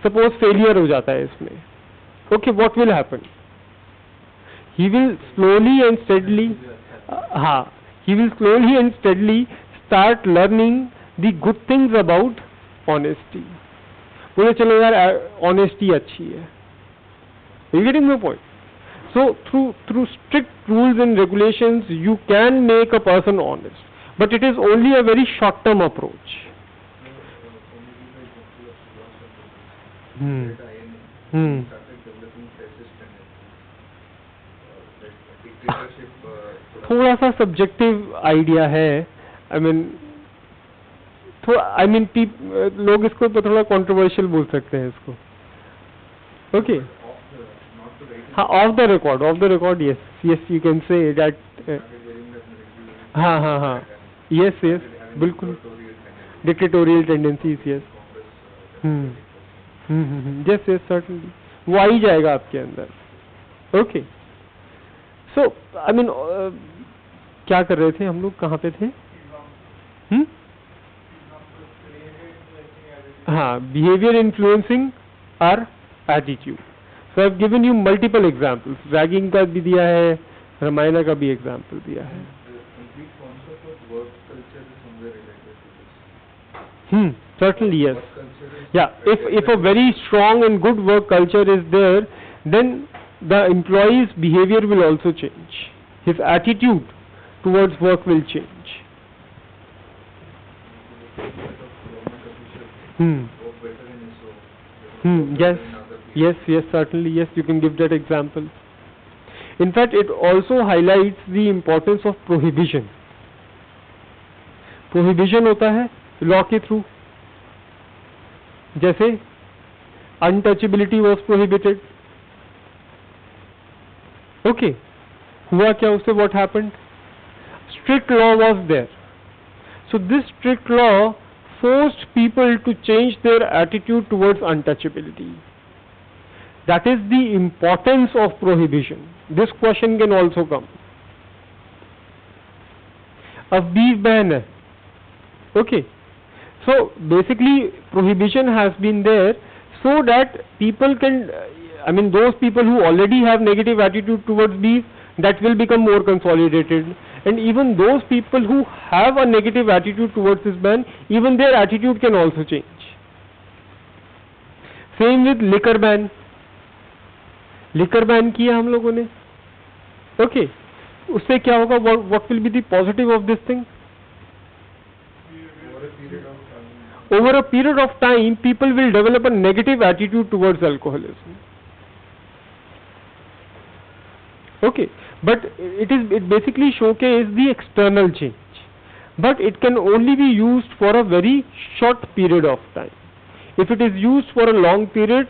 suppose failure हो जाता है इसमें. Okay, what will happen? He will slowly and steadily, he will slowly and steadily start learning the good things about honesty. बोले चलो यार honesty अच्छी है. You getting my point? So through strict rules and regulations, you can make a person honest, but it is only a very short-term approach. थोड़ा सा subjective idea है. लोग इसको थोड़ा controversial बोल सकते हैं इसको. Okay. Off the, not to write it. Off the record, yes, yes, you can say that. Started wearing that regular. हाँ. Yes, yes, बिल्कुल. Dictatorial tendencies, yes. Yes, yes, certainly. वो आ ही जाएगा आपके अंदर. Okay. So, I mean, क्या कर रहे थे हम लोग, कहाँ पे थे? हाँ, behavior influencing our attitude. So I've given you multiple examples. Ragging का भी दिया है, रामायण का भी example दिया है. The complete concept of work culture is somewhere related to this. Certainly, yes. Work culture is Yeah, if a very strong and good work culture is there, then the employee's behavior will also change. His attitude towards work will change. work better in ISO. Yes, yes, certainly, yes, you can give that example. In fact, it also highlights the importance of prohibition. Prohibition होता है law के through. जैसे untouchability was prohibited. Okay, हुआ क्या उससे? What happened? Strict law was there. So this strict law forced people to change their attitude towards untouchability. That is the importance of prohibition. This question can also come. अब beef ban है. Okay. So basically prohibition has been there so that people can, I mean those people who already have negative attitude towards beef, that will become more consolidated, and even those people who have a negative attitude towards this ban, even their attitude can also change. Same with liquor ban. Liquor ban किया हम लोगों ने. Okay. उससे क्या होगा? What will be the positive of this thing? Over a period of time, people will develop a negative attitude towards alcoholism. Okay, but it basically showcases the external change, but it can only be used for a very short period of time. If it is used for a long period,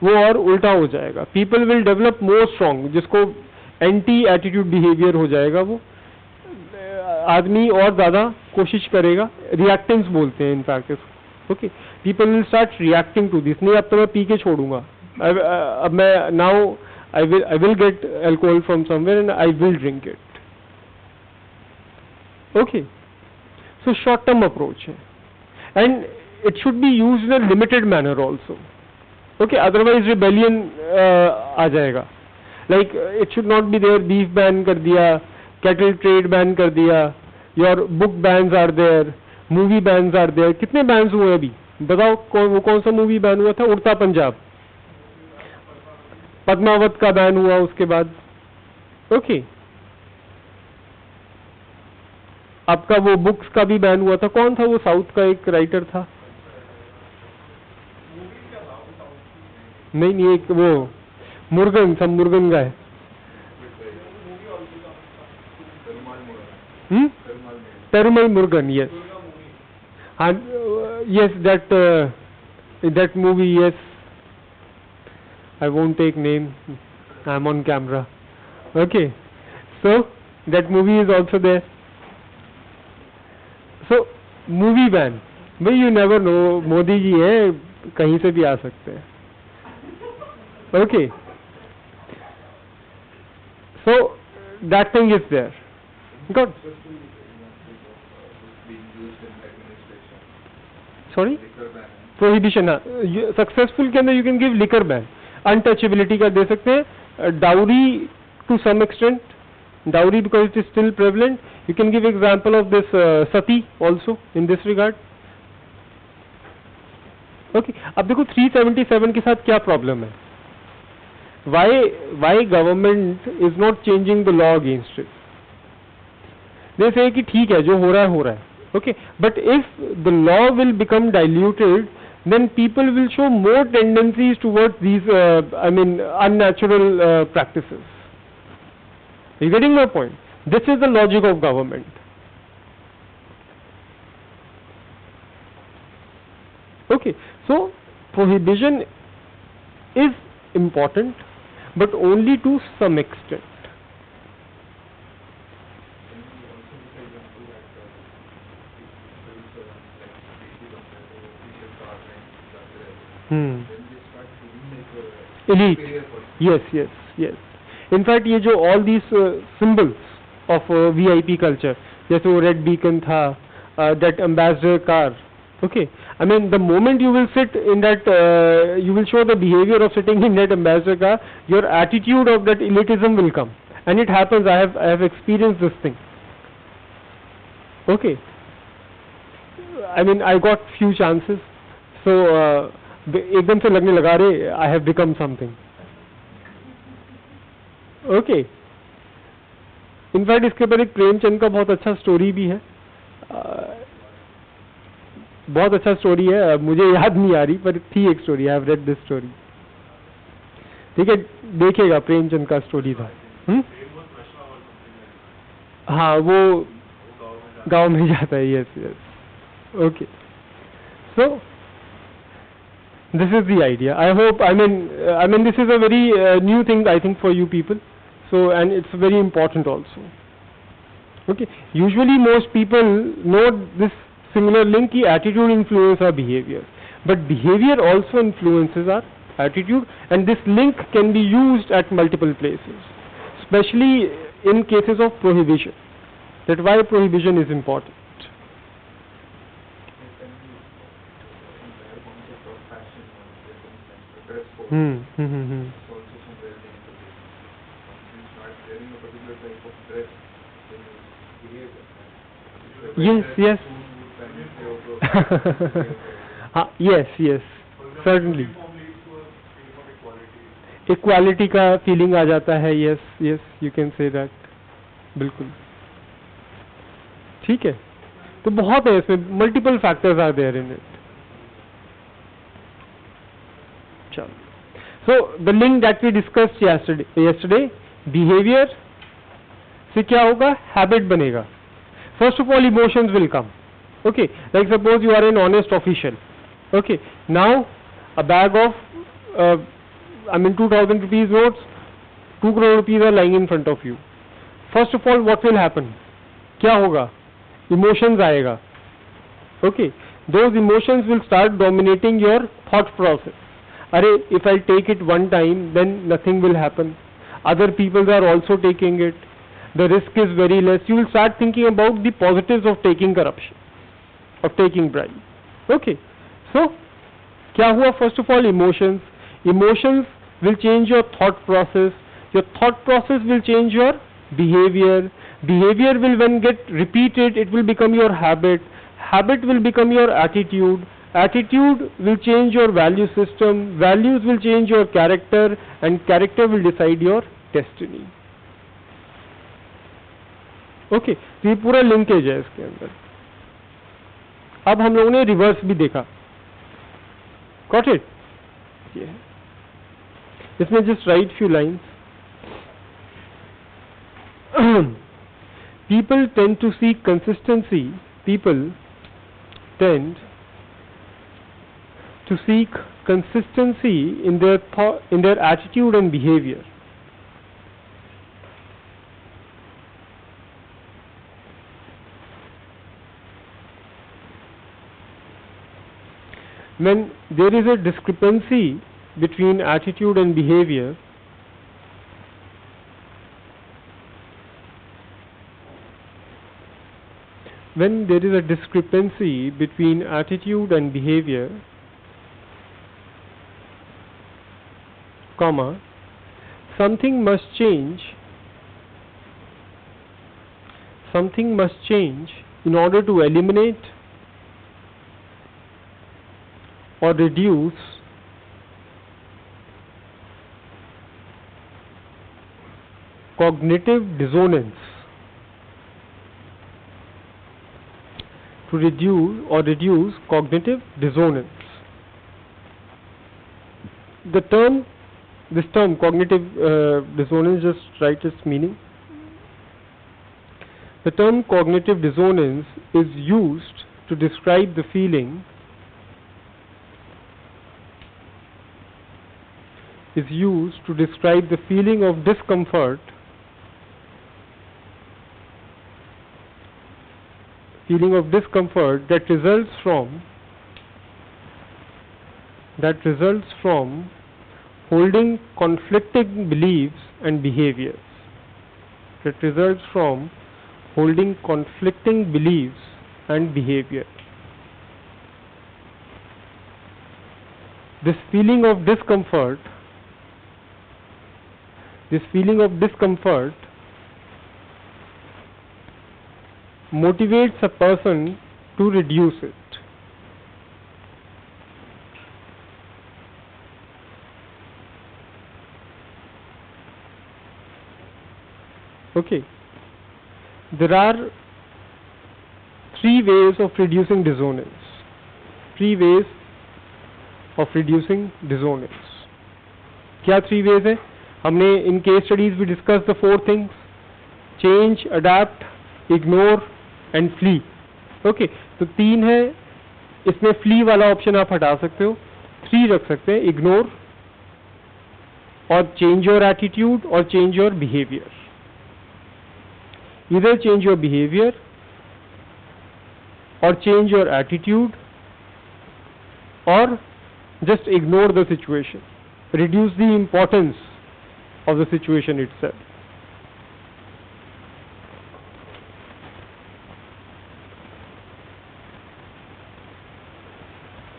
वो और उल्टा हो जाएगा. People will develop more strong, जिसको anti attitude behavior हो जाएगा. वो आदमी और ज़्यादा कोशिश करेगा. Reactance बोलते हैं in fact. Okay, people will start reacting to this. नहीं अब तो मैं पी के छोड़ूंगा. अब मैं now I will get alcohol from somewhere and I will drink it. Okay, so short term approach है, and it should be used in a limited manner also. Okay, otherwise rebellion आ जाएगा. Like it should not be there. Beef ban कर दिया, cattle trade ban कर दिया, your book bans are there, movie bans are there. कितने bans हुए अभी बताओ? वो कौन सा movie ban हुआ था? उड़ता पंजाब. पद्मावत का बैन हुआ उसके बाद. ओके, आपका वो बुक्स का भी बैन हुआ था. कौन था वो? साउथ का एक राइटर था. नहीं, एक वो मुर्गन, सब मुर्गन का है. पेरुमल मुर्गन. यस, हाँ, yes, that movie, yes. I won't take name. I'm on camera. Okay, so that movie is also there. So movie ban. भाई you never know. Modi ji है, कहीं से भी आ सकते हैं. Okay. So that thing is there. Good. Sorry? Prohibition. Successful के अंदर you can give liquor ban. Untouchability का दे सकते हैं. Dowry to some extent. Dowry because it is still prevalent. You can give example of this sati also in this regard. Okay. अब देखो 377 के साथ क्या प्रॉब्लम है? Why government is not changing the law against it? They say कि ठीक है, जो हो रहा है. Okay, but if the law will become diluted, then people will show more tendencies towards these, unnatural practices. Are you getting my point? This is the logic of government. Okay, so prohibition is important, but only to some extent. Can we also look at example that people like official car and then they start feeling like Elite. superior person. Yes, yes, yes. In fact, ये जो all these symbols of VIP culture, जैसे वो red beacon था, that ambassador car, okay. I mean, the moment you will sit in that, you will show the behavior of sitting in that ambassador car, your attitude of that elitism will come, and it happens. I have experienced this thing. Okay. I mean, I got few chances, so एकदम से लगने लगा रे, I have become something. Okay. In fact, इसके ऊपर एक प्रेमचंद का बहुत अच्छा स्टोरी भी है. बहुत अच्छा स्टोरी है, मुझे याद नहीं आ रही, पर थी एक story. I have read this story. ठीक है, देखिएगा, प्रेमचंद का स्टोरी था. हाँ, वो गांव में जाता है. Yes yes. Okay. So this is the idea. I hope, I mean this is a very new thing, I think, for you people. So, and it's very important also. Okay. Usually most people know this similar link ki attitude influences our behavior. But behavior also influences our attitude, and this link can be used at multiple places. Especially in cases of prohibition. That's why prohibition is important. Also somewhere linked to this. Once you start wearing a particular type of dress, then you behave like that. Yes, yes. Yes, yes, certainly. Equality का feeling आ जाता है. Yes, yes, you can say that. बिल्कुल. ठीक है. तो बहुत है इसमें, multiple factors are there in it. चलो. So the link that we discussed yesterday, behavior से क्या होगा? Habit बनेगा. First of all, emotions will come. Okay, like suppose you are an honest official. Okay, now a bag of 2,000 rupees notes, 2 crore rupees are lying in front of you. First of all, what will happen? क्या होगा? Emotions आएगा. Okay, those emotions will start dominating your thought process. Arey, if I take it one time, then nothing will happen. Other people are also taking it. The risk is very less. You will start thinking about the positives of taking corruption, of taking bribe. Okay. So, क्या हुआ? First of all, emotions. Emotions will change your thought process. Your thought process will change your behavior. Behavior will, when get repeated, it will become your habit. Habit will become your attitude. Attitude will change your value system. Values will change your character, and character will decide your destiny. Okay, तो ये पूरा linkage है इसके अंदर. अब हम लोगों ने रिवर्स भी देखा. Got it? इसमें just write few lines. People tend to seek consistency. People tend to seek consistency in their attitude and behavior. When there is a discrepancy between attitude and behavior, when there is a discrepancy between attitude and behavior, comma, something must change. Something must change in order to eliminate or reduce cognitive dissonance. To reduce cognitive dissonance. This term cognitive dissonance, just write its meaning. The term cognitive dissonance is used to describe the feeling is used to describe the feeling of discomfort that results from holding conflicting beliefs and behaviors. This feeling of discomfort motivates a person to reduce it. Okay. There are three ways of reducing dissonance. क्या three ways है? हमने in case studies we discussed the four things: change, adapt, ignore and flee. Okay, तो तीन है, इसमें flee वाला option आप हटा सकते हो, 3 रख सकते हैं: ignore और change your attitude और change your behavior. Either change your behavior or change your attitude or just ignore the situation, reduce the importance of the situation itself.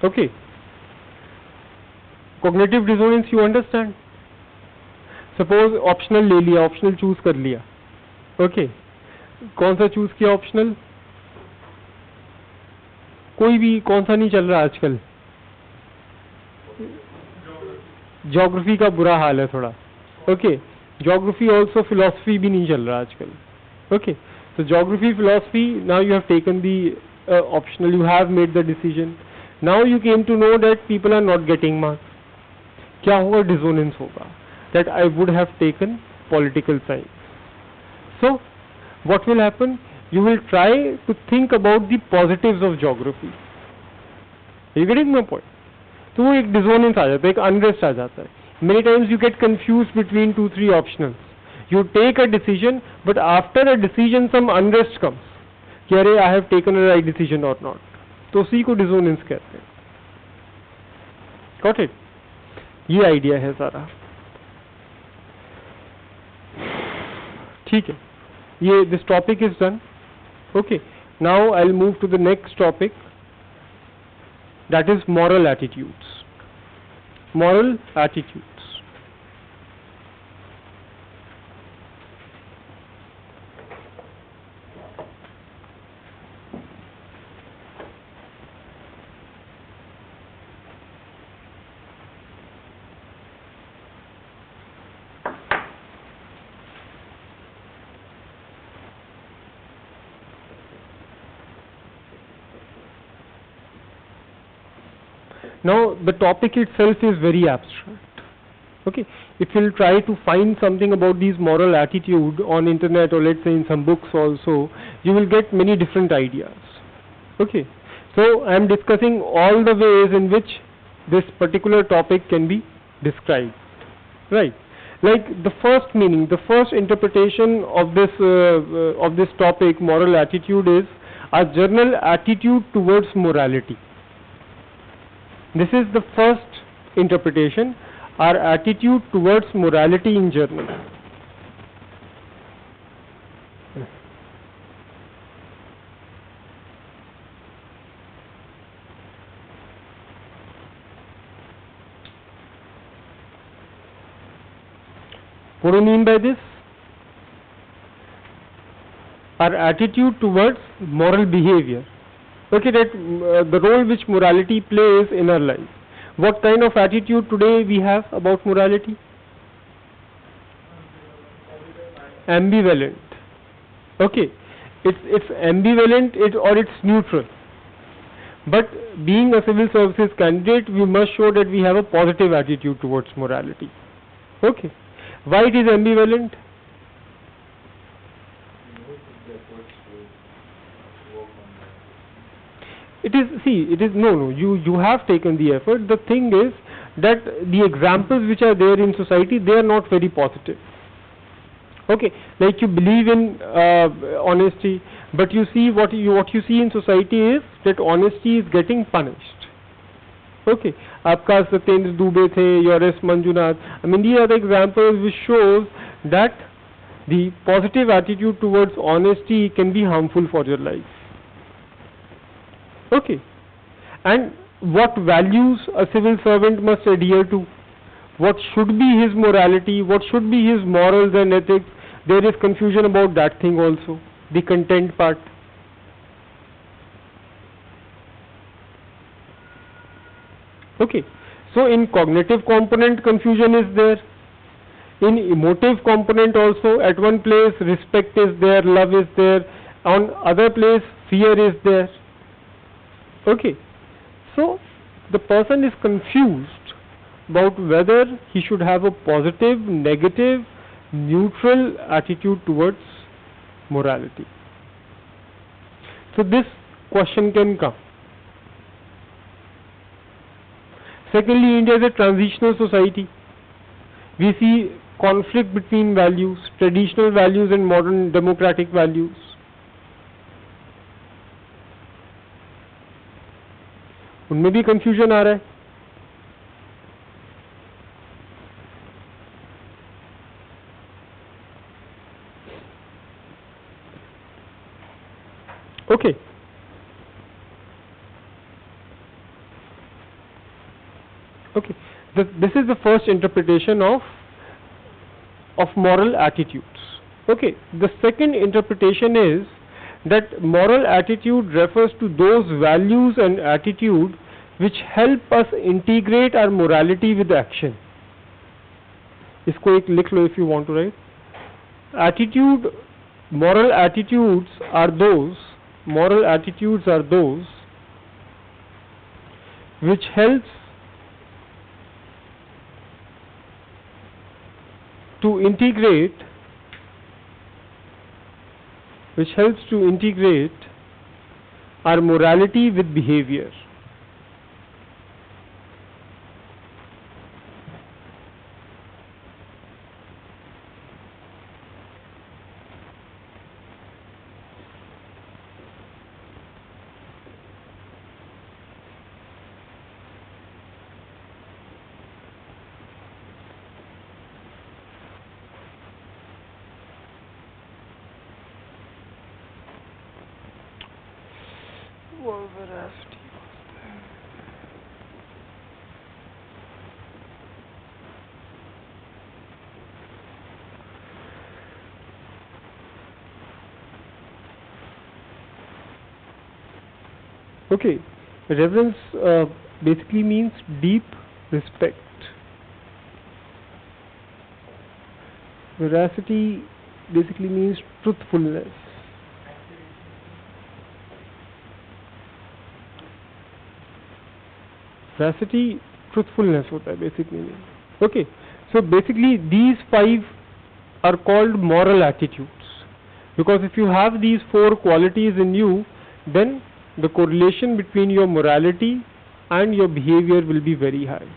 Okay, cognitive dissonance you understand. Suppose optional ले लिया, optional choose कर लिया. Okay, कौन सा choose किया optional? कोई भी, कौन सा नहीं चल रहा आजकल? ज्योग्राफी का बुरा हाल है थोड़ा. ओके, ज्योग्राफी ऑल्सो फिलोसफी भी नहीं चल रहा आजकल. Okay, so geography, philosophy, now you have taken the optional, you have made the decision. Now you came to know that people are not getting marks. क्या होगा? dissonance होगा, that I would have taken political science. So what will happen? You will try to think about the positives of geography. Are you getting my point? तो वो एक dissonance आ जाता है, एक unrest आ जाता है. Many times you get confused between 2-3 optionals. You take a decision, but after a decision some unrest comes. कि अरे I have taken a right decision or not. तो उसी को dissonance कहते हैं. Got it? ये idea है सारा. ठीक है. ये this topic is done. Okay. Now I'll move to the next topic. That is moral attitudes. Moral attitudes. Now the topic itself is very abstract. Okay, if you'll try to find something about these moral attitude on internet or let's say in some books also, you will get many different ideas. Okay, so I am discussing all the ways in which this particular topic can be described. Right, like the first meaning, the first interpretation of this topic, moral attitude, is a general attitude towards morality. This is the first interpretation, our attitude towards morality in general. What do you mean by this? Our attitude towards moral behavior. Okay, that the role which morality plays in our life. What kind of attitude today we have about morality? Ambivalent. Okay, it's ambivalent, or it's neutral. But being a civil services candidate, we must show that we have a positive attitude towards morality. Okay, why it is ambivalent? It is, see, it is, no, you have taken the effort. The thing is that the examples which are there in society, they are not very positive. Okay, like you believe in honesty, but you see what you see in society is that honesty is getting punished. Okay, आपका सत्येंद्र दुबे थे, yours Manjunath. I mean, these are the examples which shows that the positive attitude towards honesty can be harmful for your life. Okay, and what values a civil servant must adhere to, what should be his morality, what should be his morals and ethics. There is confusion about that thing also, the content part. Okay, so in cognitive component confusion is there, in emotive component also. At one place respect is there, love is there, on other place fear is there. Okay, so the person is confused about whether he should have a positive, negative, neutral attitude towards morality. So this question can come. Secondly, India is a transitional society. We see conflict between values, traditional values and modern democratic values. उनमें भी confusion आ रहा है. Okay. Okay. This is the first interpretation of moral attitudes. Okay. The second interpretation is that moral attitude refers to those values and attitude which help us integrate our morality with action. इसको एक लिख लो if you want to write. Moral attitudes are those which helps to integrate our morality with behavior. Okay, reverence basically means deep respect. Veracity basically means truthfulness. Veracity, truthfulness होता है basic meaning. Okay, so basically these 5 are called moral attitudes, because if you have these 4 qualities in you, then the correlation between your morality and your behavior will be very high.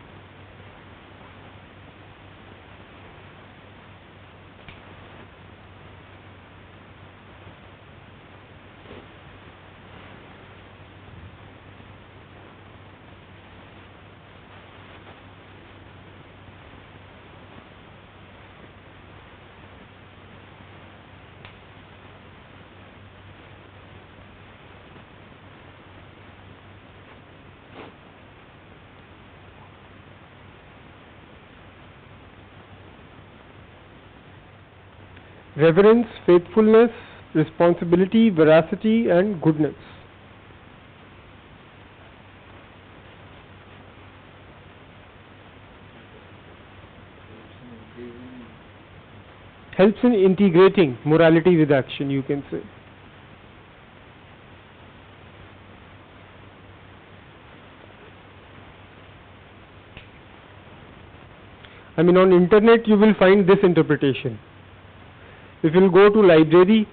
Reverence, faithfulness, responsibility, veracity and goodness. Helps in integrating morality with action, you can say. I mean, on internet you will find this interpretation. If you will go to library,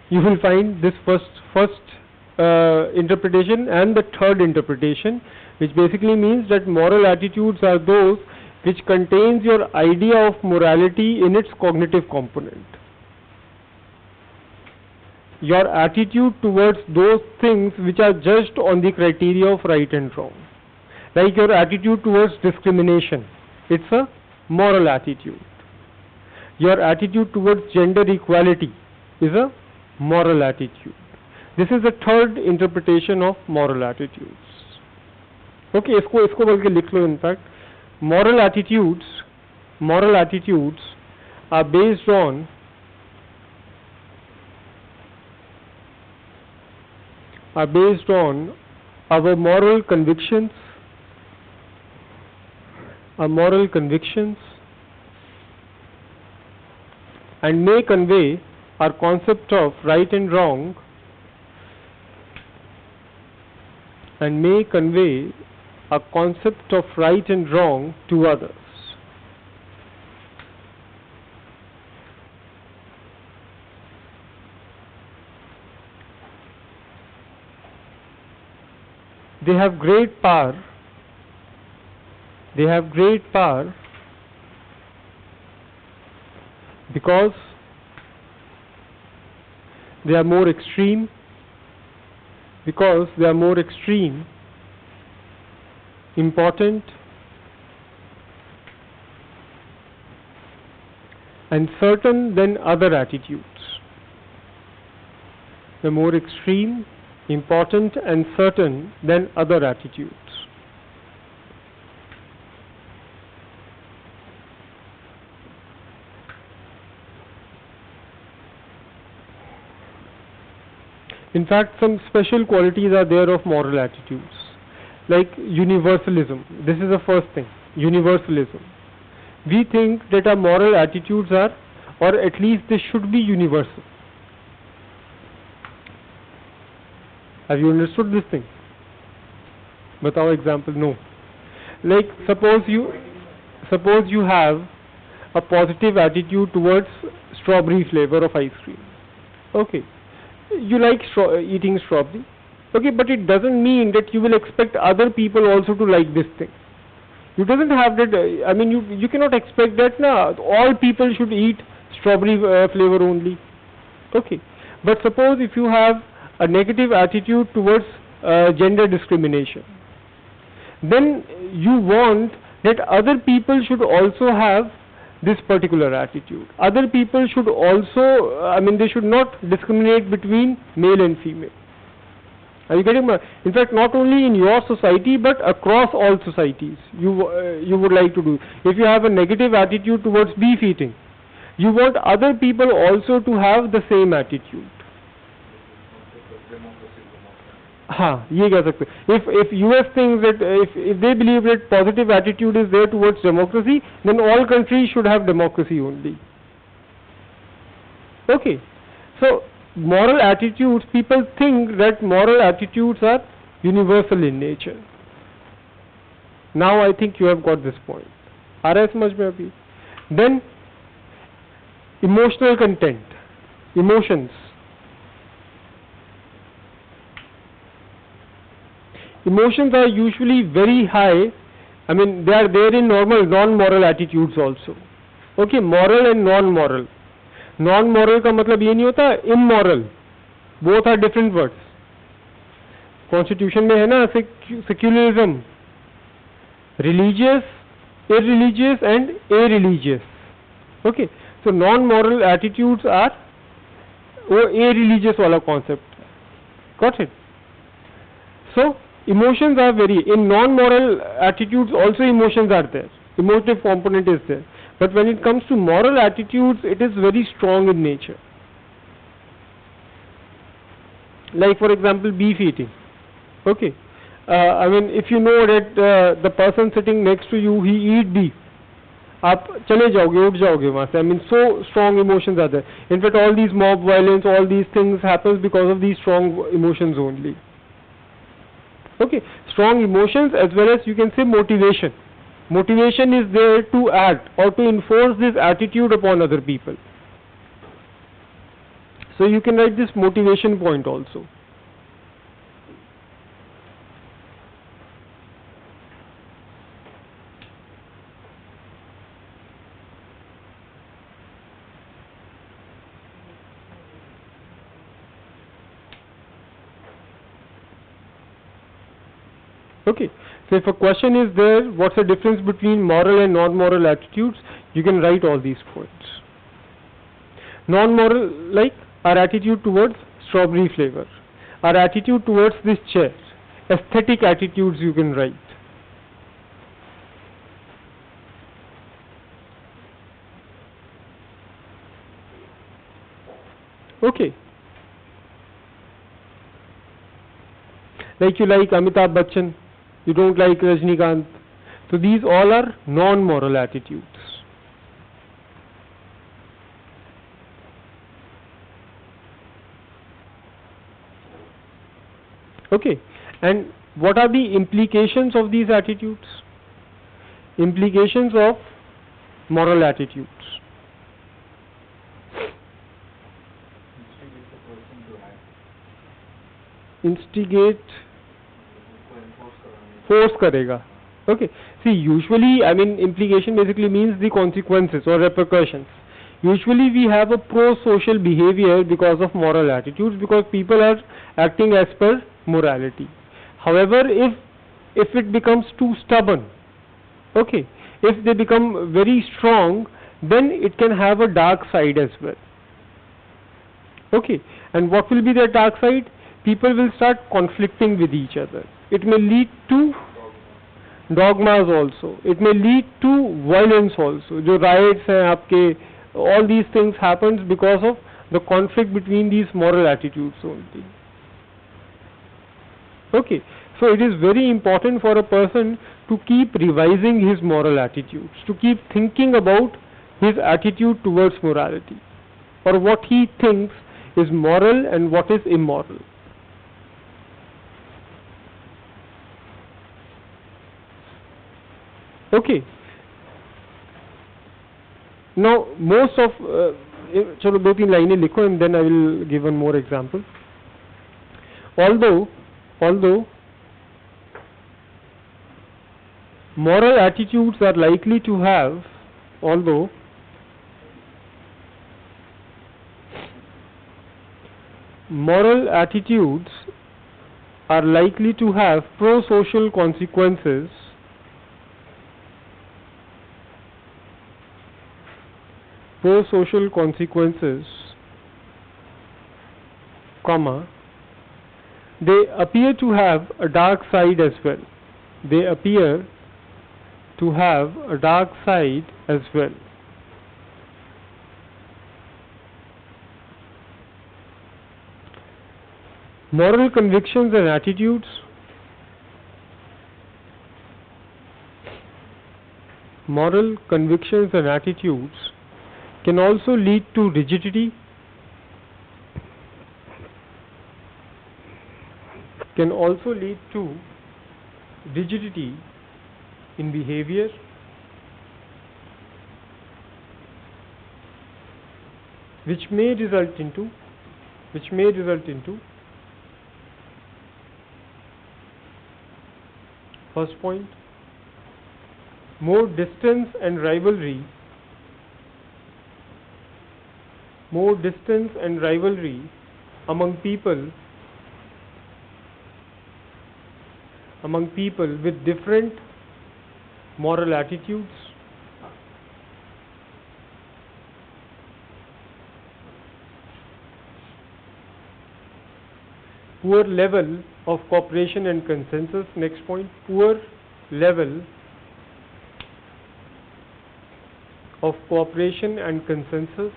you will find this first interpretation and the third interpretation, which basically means that moral attitudes are those which contains your idea of morality in its cognitive component. Your attitude towards those things which are judged on the criteria of right and wrong. Like your attitude towards discrimination, it's a moral attitude. Your attitude towards gender equality is a moral attitude. This is the third interpretation of moral attitudes. Okay, इसको बल्कि लिख लो. In fact, moral attitudes are based on our moral convictions, and may convey our concept of right and wrong, to others. They have great power because they are more extreme, important, and certain than other attitudes. The more extreme, important, and certain than other attitudes. In fact, some special qualities are there of moral attitudes, like universalism. This is the first thing, universalism. We think that our moral attitudes are, or at least they should be, universal. Have you understood this thing? Batao example. No. Like suppose you have a positive attitude towards strawberry flavor of ice cream. Okay. You like eating strawberry. Okay, but it doesn't mean that you will expect other people also to like this thing. You doesn't have that, you cannot expect that all people should eat strawberry flavor only. Okay. But suppose if you have a negative attitude towards gender discrimination, then you want that other people should also have this particular attitude. Other people should also, they should not discriminate between male and female. Are you getting my? In fact, not only in your society but across all societies, you would like to do. If you have a negative attitude towards beef eating, you want other people also to have the same attitude. ये कह सकते. If US thinks that if they believe that positive attitude is there towards democracy, then all countries should have democracy only. Okay, so moral attitudes, people think that moral attitudes are universal in nature. Now I think you have got this point. आ रहा है समझ में अभी? Then emotional content, emotions. Emotions are usually very high. They are there in normal, non-moral attitudes also. Okay, moral and non-moral. Non-moral का मतलब ये नहीं होता immoral. Both are different words. Constitution में है ना secularism, religious, irreligious and irreligious. Okay, so non-moral attitudes are वो irreligious वाला concept. Got it? So emotions are in non-moral attitudes also emotions are there. Emotive component is there. But when it comes to moral attitudes, it is very strong in nature. Like for example, beef eating. Okay. If you know that the person sitting next to you, he eat beef, आप चले जाओगे, उठ जाओगे वहाँ से. So strong emotions are there. In fact, all these mob violence, all these things happens because of these strong emotions only. Okay, strong emotions as well as you can say motivation. Motivation is there to act or to enforce this attitude upon other people. So you can write this motivation point also. Okay. So if a question is there, what's the difference between moral and non-moral attitudes? You can write all these points. Non-moral, like our attitude towards strawberry flavor, our attitude towards this chair, aesthetic attitudes you can write. Okay. Like you like Amitabh Bachchan, you don't like Rajnikant. So these all are non-moral attitudes. Okay. And what are the implications of these attitudes? Implications of moral attitudes. Instigate, force karega. Okay. See, usually, I mean, implication basically means the consequences or repercussions. Usually we have a pro-social behavior because of moral attitudes, because people are acting as per morality. However, if it becomes too stubborn, okay, if they become very strong, then it can have a dark side as well. Okay. And what will be their dark side? People will start conflicting with each other. It may lead to dogmas also. It may lead to violence also. जो riots हैं आपके, all these things happens because of the conflict between these moral attitudes only. Okay. So it is very important for a person to keep revising his moral attitudes, to keep thinking about his attitude towards morality, or what he thinks is moral and what is immoral. Okay. Now most of चलो 2-3 लाइनें लिखो and then I will give one more example. Although moral attitudes are likely to have pro-social consequences, comma, they appear to have a dark side as well. Moral convictions and attitudes can also lead to rigidity, in behavior, which may result into first point, more distance and rivalry among people with different moral attitudes. Poor level of cooperation and consensus. Next point, poor level of cooperation and consensus.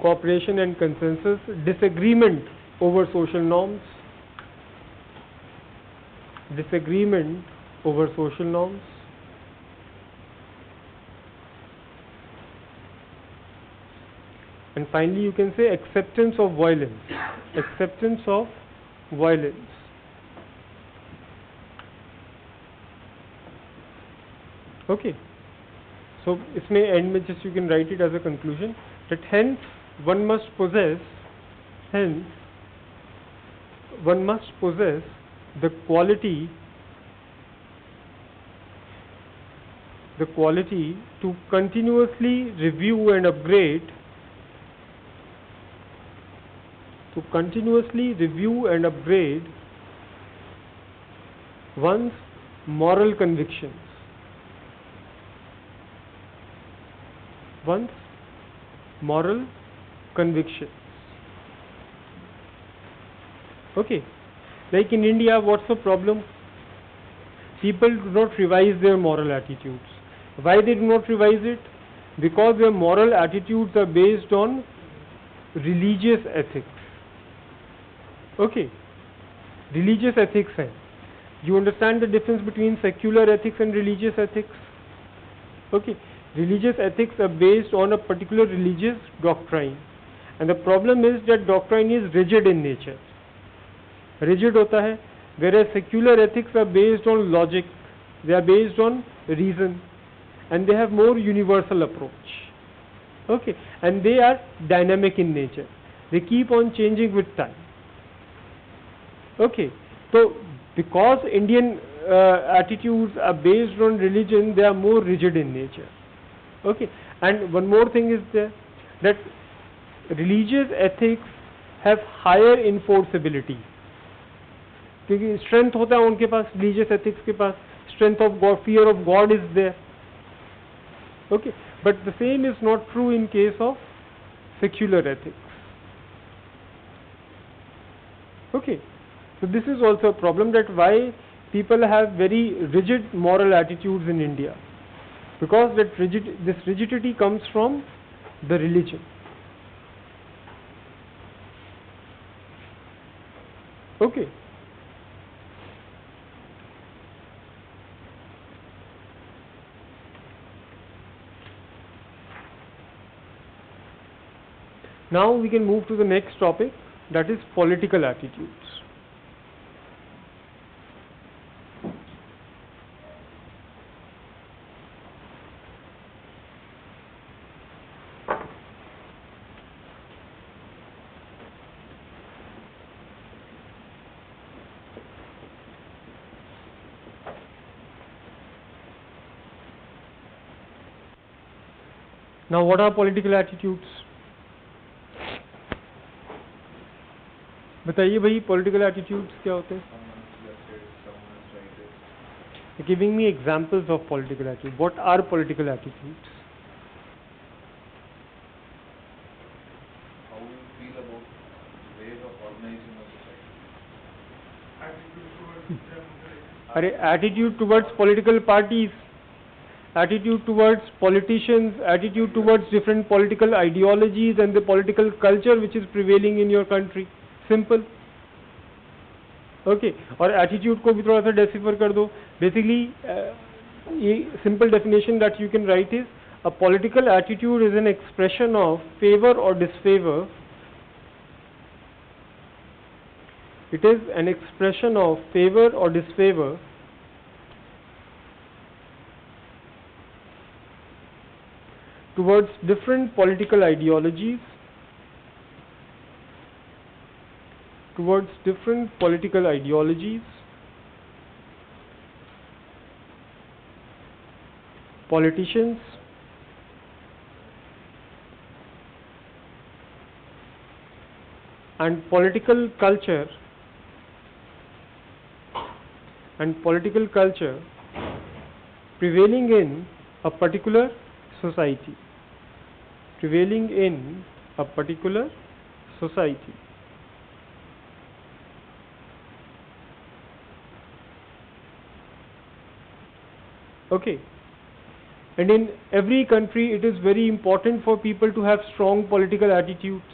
Cooperation and consensus, disagreement over social norms. And finally you can say acceptance of violence. Okay. So इसमें end में just you can write it as a conclusion that hence one must possess the the quality to continuously review and upgrade one's moral convictions. Okay, like in India, what's the problem? People do not revise their moral attitudes. Why they do not revise it? Because their moral attitudes are based on religious ethics. Okay, religious ethics hai. You understand the difference between secular ethics and religious ethics? Okay, religious ethics are based on a particular religious doctrine, and the problem is that doctrine is rigid in nature. Rigid hota hai, whereas secular ethics are based on logic, they are based on reason, and they have more universal approach. Okay, and they are dynamic in nature. They keep on changing with time. Okay, so because Indian attitudes are based on religion, they are more rigid in nature. Okay, and one more thing is there, that religious ethics have higher enforceability. क्योंकि strength होता है उनके पास, religious ethics के पास strength of God, fear of God is there. Okay, but the same is not true in case of secular ethics. Okay, so this is also a problem, that why people have very rigid moral attitudes in India, because this rigidity comes from the religion. Okay. Now we can move to the next topic, that is political attitudes. Now what are political attitudes? बताइए भाई, political attitudes क्या होते हैं? Giving me examples of political attitudes. What are political attitudes? How you feel about ways of organizing a society? अरे attitude towards political parties, attitude towards politicians, attitude towards different political ideologies and the political culture which is prevailing in your country. Simple. Okay, और attitude को भी थोड़ा सा decipher कर दो. Basically, ये simple definition that you can write is, a political attitude is an expression of favor or disfavor. It is an expression of favor or disfavor towards different political ideologies, politicians, and political culture prevailing in a particular society. Okay, and in every country it is very important for people to have strong political attitudes.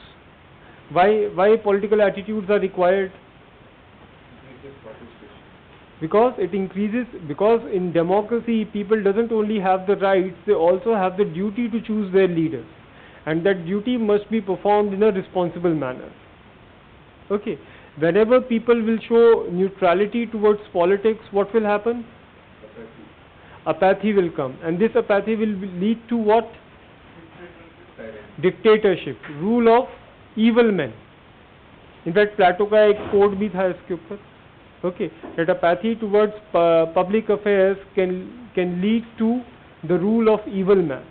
Why political attitudes are required? Because in democracy people doesn't only have the rights, they also have the duty to choose their leaders, and that duty must be performed in a responsible manner. Okay, whenever people will show neutrality towards politics, what will happen? Apathy will come, and this apathy will lead to what? Dictatorship, rule of evil men. In fact, Plato का एक quote भी था इसके ऊपर. Okay, that apathy towards public affairs can lead to the rule of evil man.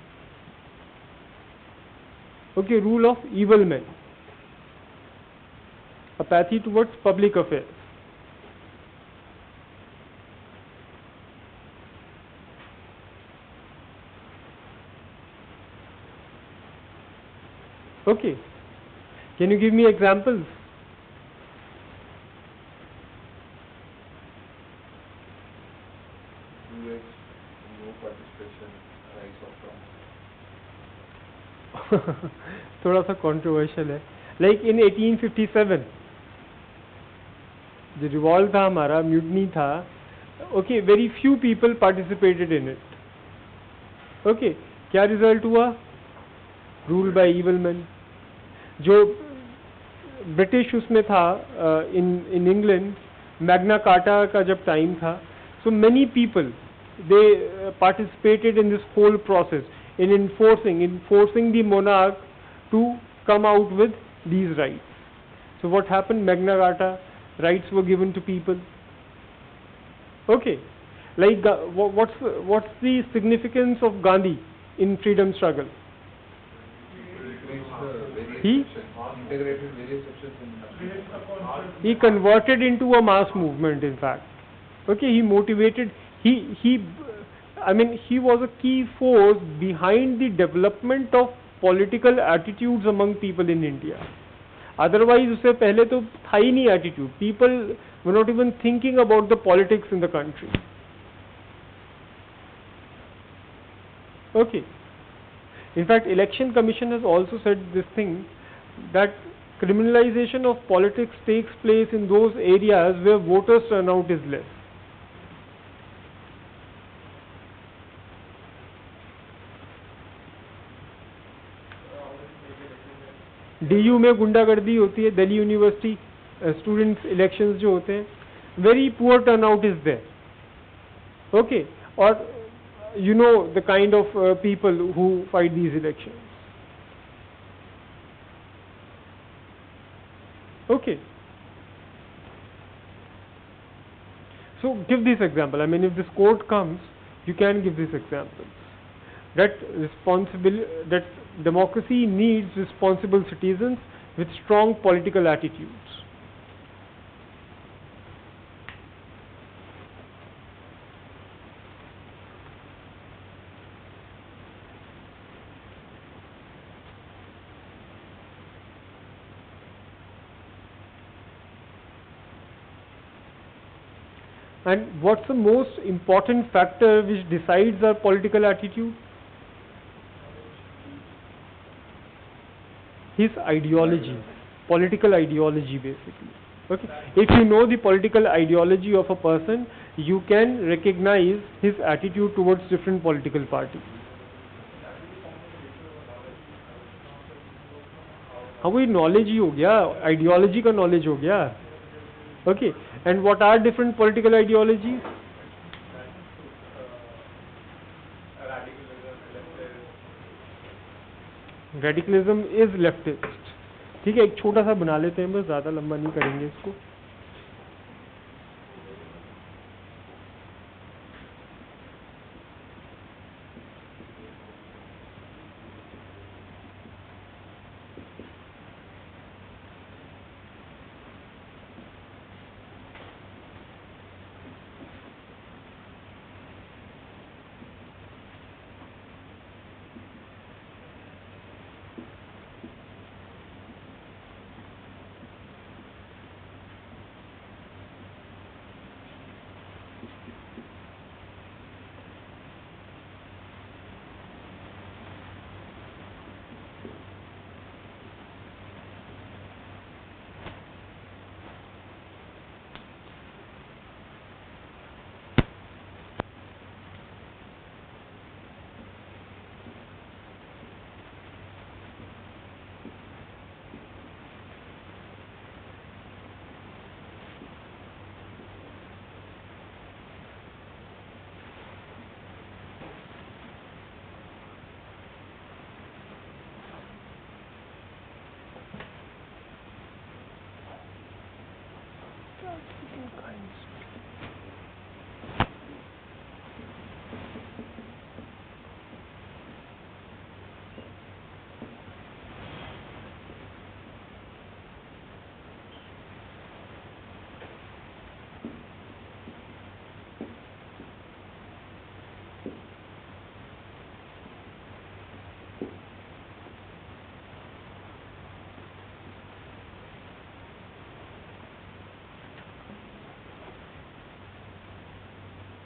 Okay, rule of evil men. Apathy towards public affairs. Okay, can you give me examples? US, no participation, rise of Trump. थोड़ा सा controversial है. Like in 1857, the revolt था हमारा, mutiny था. Okay, very few people participated in it. Okay, क्या result हुआ? Rule by evil men. जो British उसमें था in England, मैग्ना कार्टा का जब टाइम था, so many people they participated in this whole process in enforcing the monarch to come out with these rights. So what happened? Magna Carta rights were given to people. Okay, like what's the significance of Gandhi in freedom struggle? He Integrated various sections in he converted into a mass movement, in fact. Okay, he motivated, I mean, he was a key force behind the development of political attitudes among people in India. Otherwise, उससे पहले तो था ही नहीं attitude. People were not even thinking about the politics in the country. Okay. In fact, Election Commission has also said this thing, that criminalization of politics takes place in those areas where voters turnout is less. DU में गुंडागर्दी होती है, Delhi university students elections जो होते हैं, very poor turnout is there. Okay, or you know the kind of people who fight these elections. Okay. So give this example. I mean, if this court comes, you can give this example. That democracy needs responsible citizens with strong political attitudes. And what's the most important factor which decides our political attitude? His ideology, political ideology basically. Okay. If you know the political ideology of a person, you can recognize his attitude towards different political parties. हाँ वही knowledge ही हो गया, ideology का knowledge हो गया. Okay. And what are different political ideologies? Radicalism is leftist. ठीक है, एक छोटा सा बना लेते हैं, बस ज़्यादा लंबा नहीं करेंगे इसको.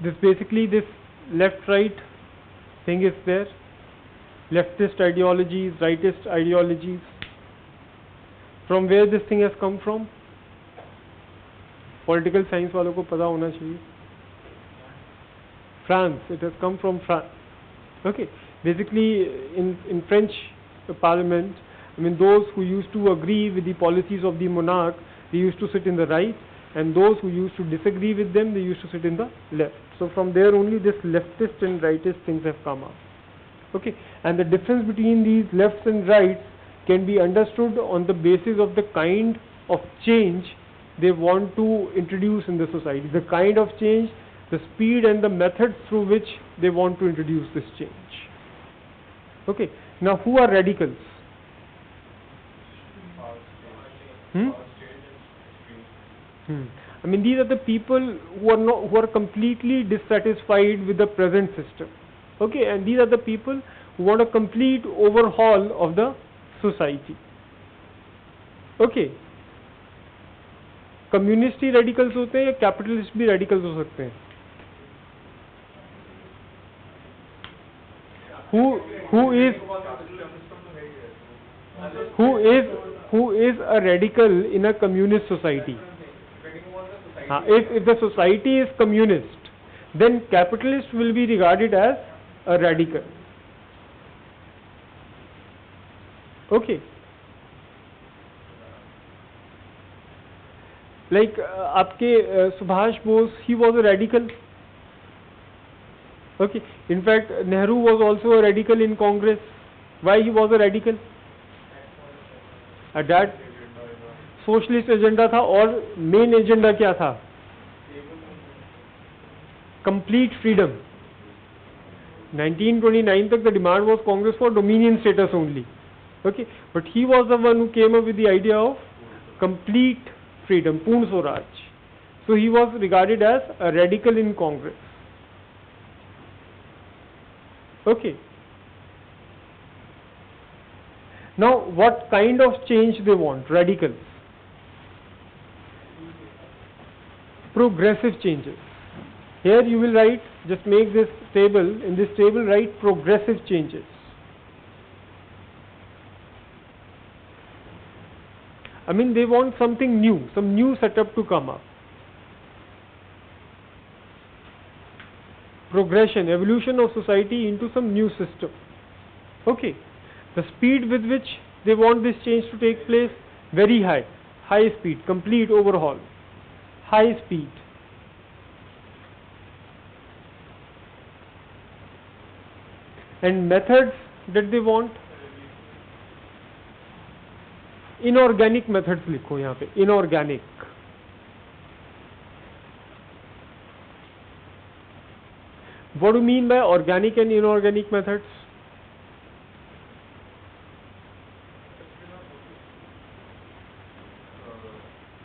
this basically this left-right thing is there, leftist ideologies, rightist ideologies. From where this thing has come from? Political science वालों को पता होना चाहिए. France. It has come from France. Okay. Basically, in French Parliament, I mean, those who used to agree with the policies of the monarch, they used to sit in the right, and those who used to disagree with them, they used to sit in the left. So from there only this leftist and rightist things have come up. Okay. And the difference between these lefts and rights can be understood on the basis of the kind of change they want to introduce in the society, the kind of change, the speed and the methods through which they want to introduce this change. Okay. Now, who are radicals? I mean, these are the people who are completely dissatisfied with the present system. Okay, and these are the people who want a complete overhaul of the society. Okay. Communist he radicals होते हैं या capitalist भी radicals हो सकते हैं? Who is a radical in a communist society? If the society is communist, then capitalist will be regarded as a radical. Okay. Like आपके Subhash Bose, he was a radical. Okay. In fact, Nehru was also a radical in Congress. Why he was a radical? That socialist agenda था और main agenda क्या था? Complete freedom. 1929 तक the demand was Congress for dominion status only. Okay. But he was the one who came up with the idea of complete freedom, Poon Swaraj. So he was regarded as a radical in Congress. Okay. Now, what kind of change they want? Radicals. Progressive changes. Here you will write, just make this table, in this table write progressive changes. I mean, they want something new, some new setup to come up. Progression, evolution of society into some new system. Okay. The speed with which they want this change to take place, very high. High speed, complete overhaul. High speed. And methods that they want, inorganic methods लिखो यहाँ पे, inorganic. What do you mean by organic and inorganic methods?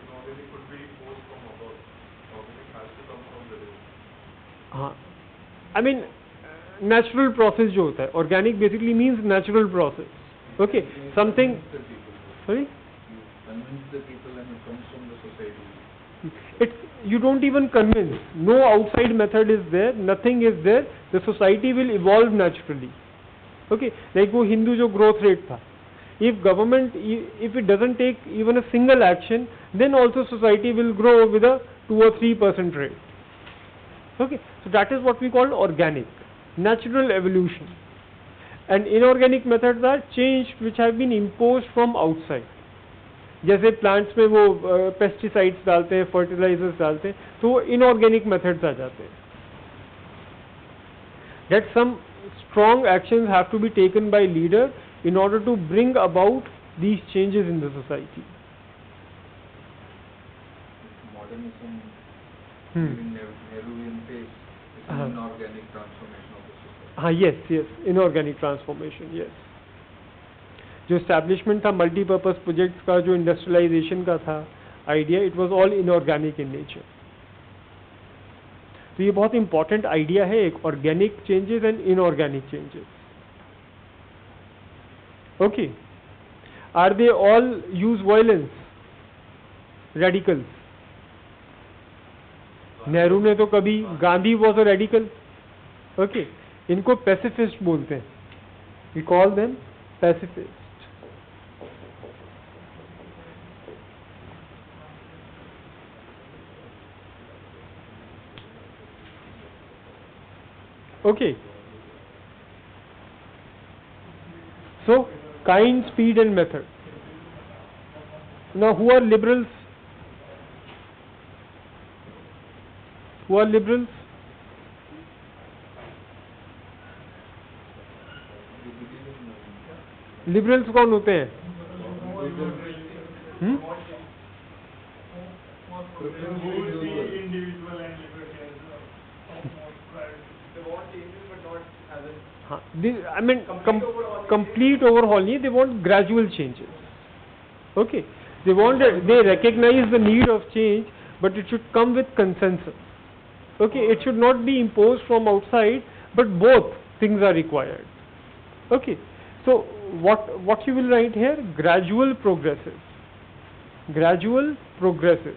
Inorganic could be forced from above. Organic has to come from within. हाँ, I mean natural process जो होता है, organic basically means natural process. Okay, something. Sorry? You convince the people and it comes from the society. It's, you don't even convince. No outside method is there. Nothing is there. The society will evolve naturally. Okay, like वो Hindu जो growth rate था. If government, if it doesn't take even a single action, then also society will grow with a 2 or 3% rate. Okay, so that is what we call organic, natural evolution. And inorganic methods are changed which have been imposed from outside. जैसे plants में वो pesticides डालते हैं, fertilisers डालते हैं, तो वो inorganic methods आ जाते हैं. That some strong actions have to be taken by leader in order to bring about these changes in the society. Modernism during Nehruvian phase is an inorganic transformation of the society. Yes, inorganic transformation, yes. जो establishment था multi-purpose projects का, जो industrialization का था idea, it was all inorganic in nature. तो ये बहुत important idea है, एक organic changes and inorganic changes. Okay. Are they all use violence? Radicals. Nehru ने तो कभी, Gandhi was a radical, okay, इनको पैसिफिस्ट बोलते हैं, we call them pacifist. Okay, so kind, speed and method. Now who are liberals? Who are liberals? Liberals कौन होते हैं? हाँ, I mean complete overhaul नहीं, they want gradual changes. Okay, they recognize the need of change, but it should come with consensus. Okay, it should not be imposed from outside, but both things are required. Okay, so what you will write here? Gradual progressive. Gradual progressive.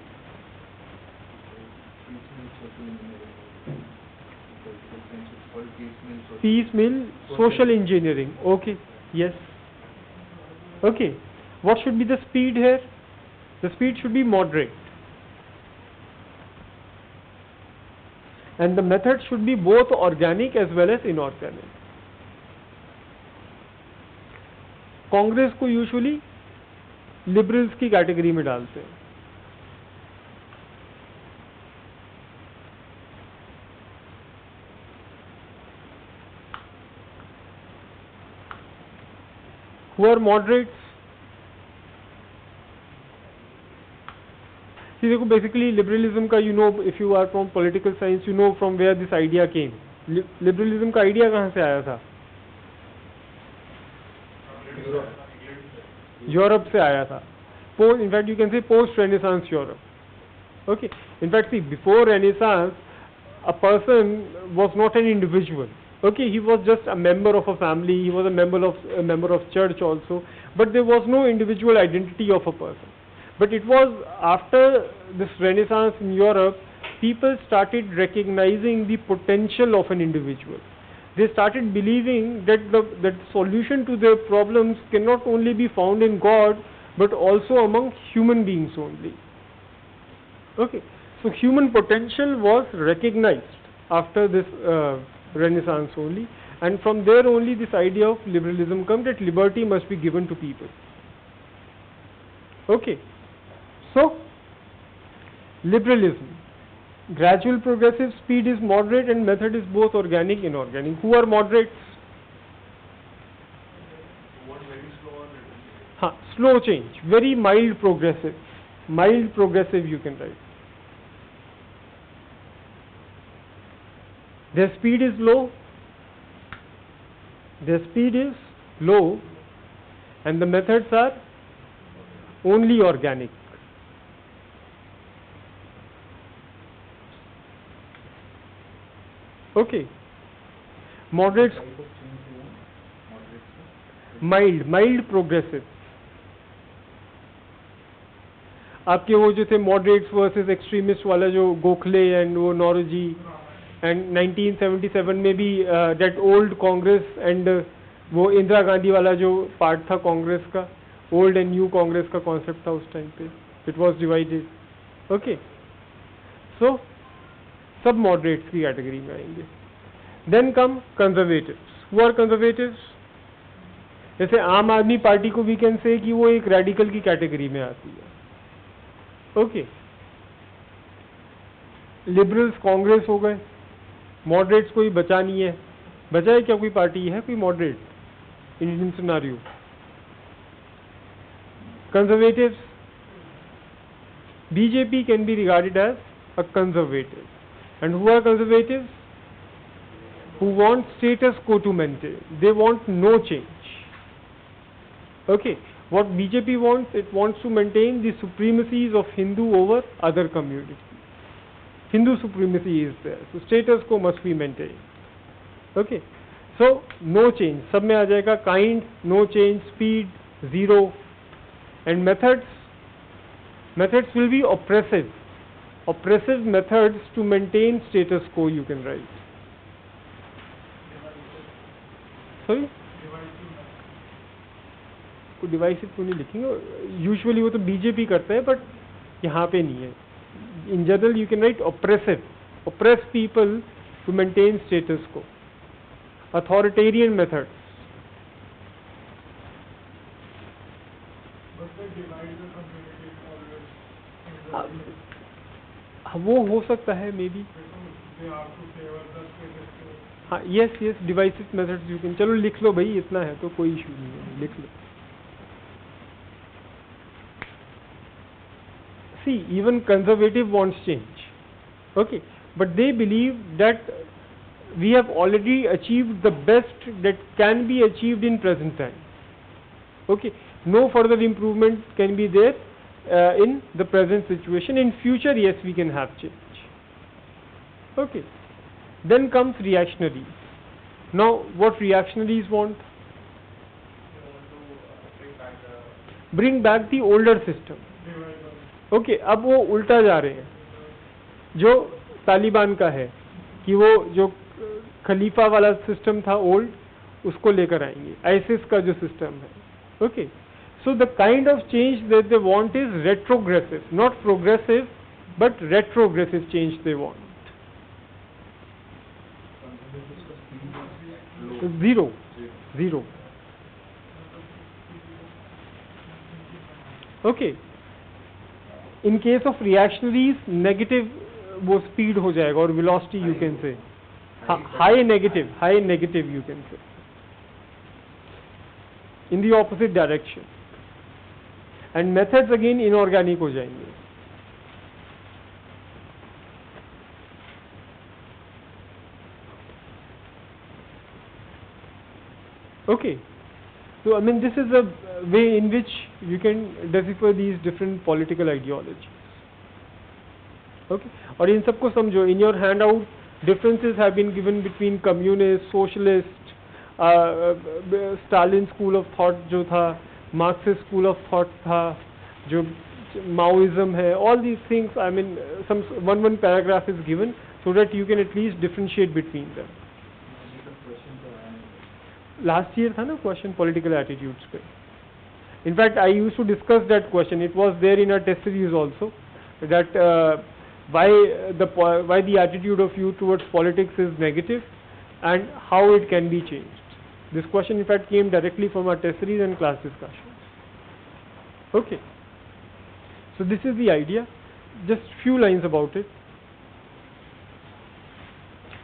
Piecemeal social engineering. Okay, yes. Okay, what should be the speed here? The speed should be moderate. And the method should be both organic as well as inorganic. Congress को usually liberals की category में डालते हैं. Who are moderates? See, देखो basically liberalism का, you know, if you are from political science, you know from where this idea came. Liberalism का idea कहाँ से आया था? यूरोप से आया था. In fact, you can say post-Renaissance Europe. Okay. In fact, see, before Renaissance, a person was not an individual. Okay, he was just a member of a family. He was a member of church also. But there was no individual identity of a person. But it was after this Renaissance in Europe, people started recognizing the potential of an individual. They started believing that the solution to their problems cannot only be found in God, but also among human beings only. Okay, so human potential was recognized after this Renaissance only, and from there only this idea of liberalism comes, that liberty must be given to people. Okay, so liberalism. Gradual progressive, speed is moderate, and method is both organic and inorganic. Who are moderates? Slow change, very mild progressive. Mild progressive you can write. Their speed is low. Their speed is low, and the methods are only organic. Okay. Moderates, mild progressive. आपके वो जो थे moderates versus extremist वाला जो Gokhale and वो Naoroji, and 1977 में भी that old Congress and वो इंदिरा गांधी वाला जो पार्ट था कांग्रेस का, old and new कांग्रेस का कॉन्सेप्ट था उस टाइम पे. It was divided. Okay. So सब मॉडरेट्स की कैटेगरी में आएंगे. Then come conservatives. Who are conservatives? जैसे आम आदमी पार्टी को वी कैन से कि वो एक रेडिकल की कैटेगरी में आती है. ओके. लिबरल्स कांग्रेस हो गए. मॉडरेट्स कोई बचा नहीं है. बचा है क्या कोई पार्टी है कोई moderate Indian scenario? Conservatives. BJP can be regarded as a conservative. And who are conservatives? Who want status quo to maintain. They want no change. Okay. What BJP wants, it wants to maintain the supremacies of Hindu over other communities. Hindu supremacy is there. So status quo must be maintained. Okay. So no change. सब में आ जाएगा kind, no change, speed, zero. And methods will be oppressive. oppressive methods to maintain status quo, you can write. Sorry, कोई divisive को नहीं लिखेंगे, usually वो तो BJP करता है, बट यहाँ पे नहीं है. In general you can write oppressive, oppress people to maintain status quo, authoritarian methods. वो हो सकता है मे बी. हाँ, yes yes, divisive methods you can. चलो लिख लो भाई, इतना है तो कोई इशू नहीं है, लिख लो. See, even conservative wants change, okay, but they believe that we have already achieved the best that can be achieved in present time. Okay, no further improvement can be there in the present situation. In future, yes, we can have change. Okay, then comes reactionaries. Now, what reactionaries want? Bring back the older system. Okay, अब वो उल्टा जा रहे हैं, जो तालिबान का है कि वो जो खलीफा वाला सिस्टम था ओल्ड, उसको लेकर आएंगे, आईसिस का जो सिस्टम है. Okay, so the kind of change that they want is retrogressive, not progressive but retrogressive change they want. Zero zero. Okay, in case of reactionaries, negative वो speed हो जाएगा, और velocity you can say high negative you can say, in the opposite direction, and methods again inorganic हो जाएंगे. Okay, so I mean this is a way in which you can decipher these different political ideologies. Okay, और इन सबको समझो. In your handout, differences have been given between communist, socialist, Stalin school of thought जो था, Marxist school of thought था, जो Maoism है. All these things, I mean, some one paragraph is given so that you can at least differentiate between them. Last year था ना question political attitudes पे. In fact I used to discuss that question. It was there in a test series also that why the attitude of youth towards politics is negative and how it can be changed. This question in fact came directly from our test series and class discussions. Okay, so this is the idea. Just few lines about it.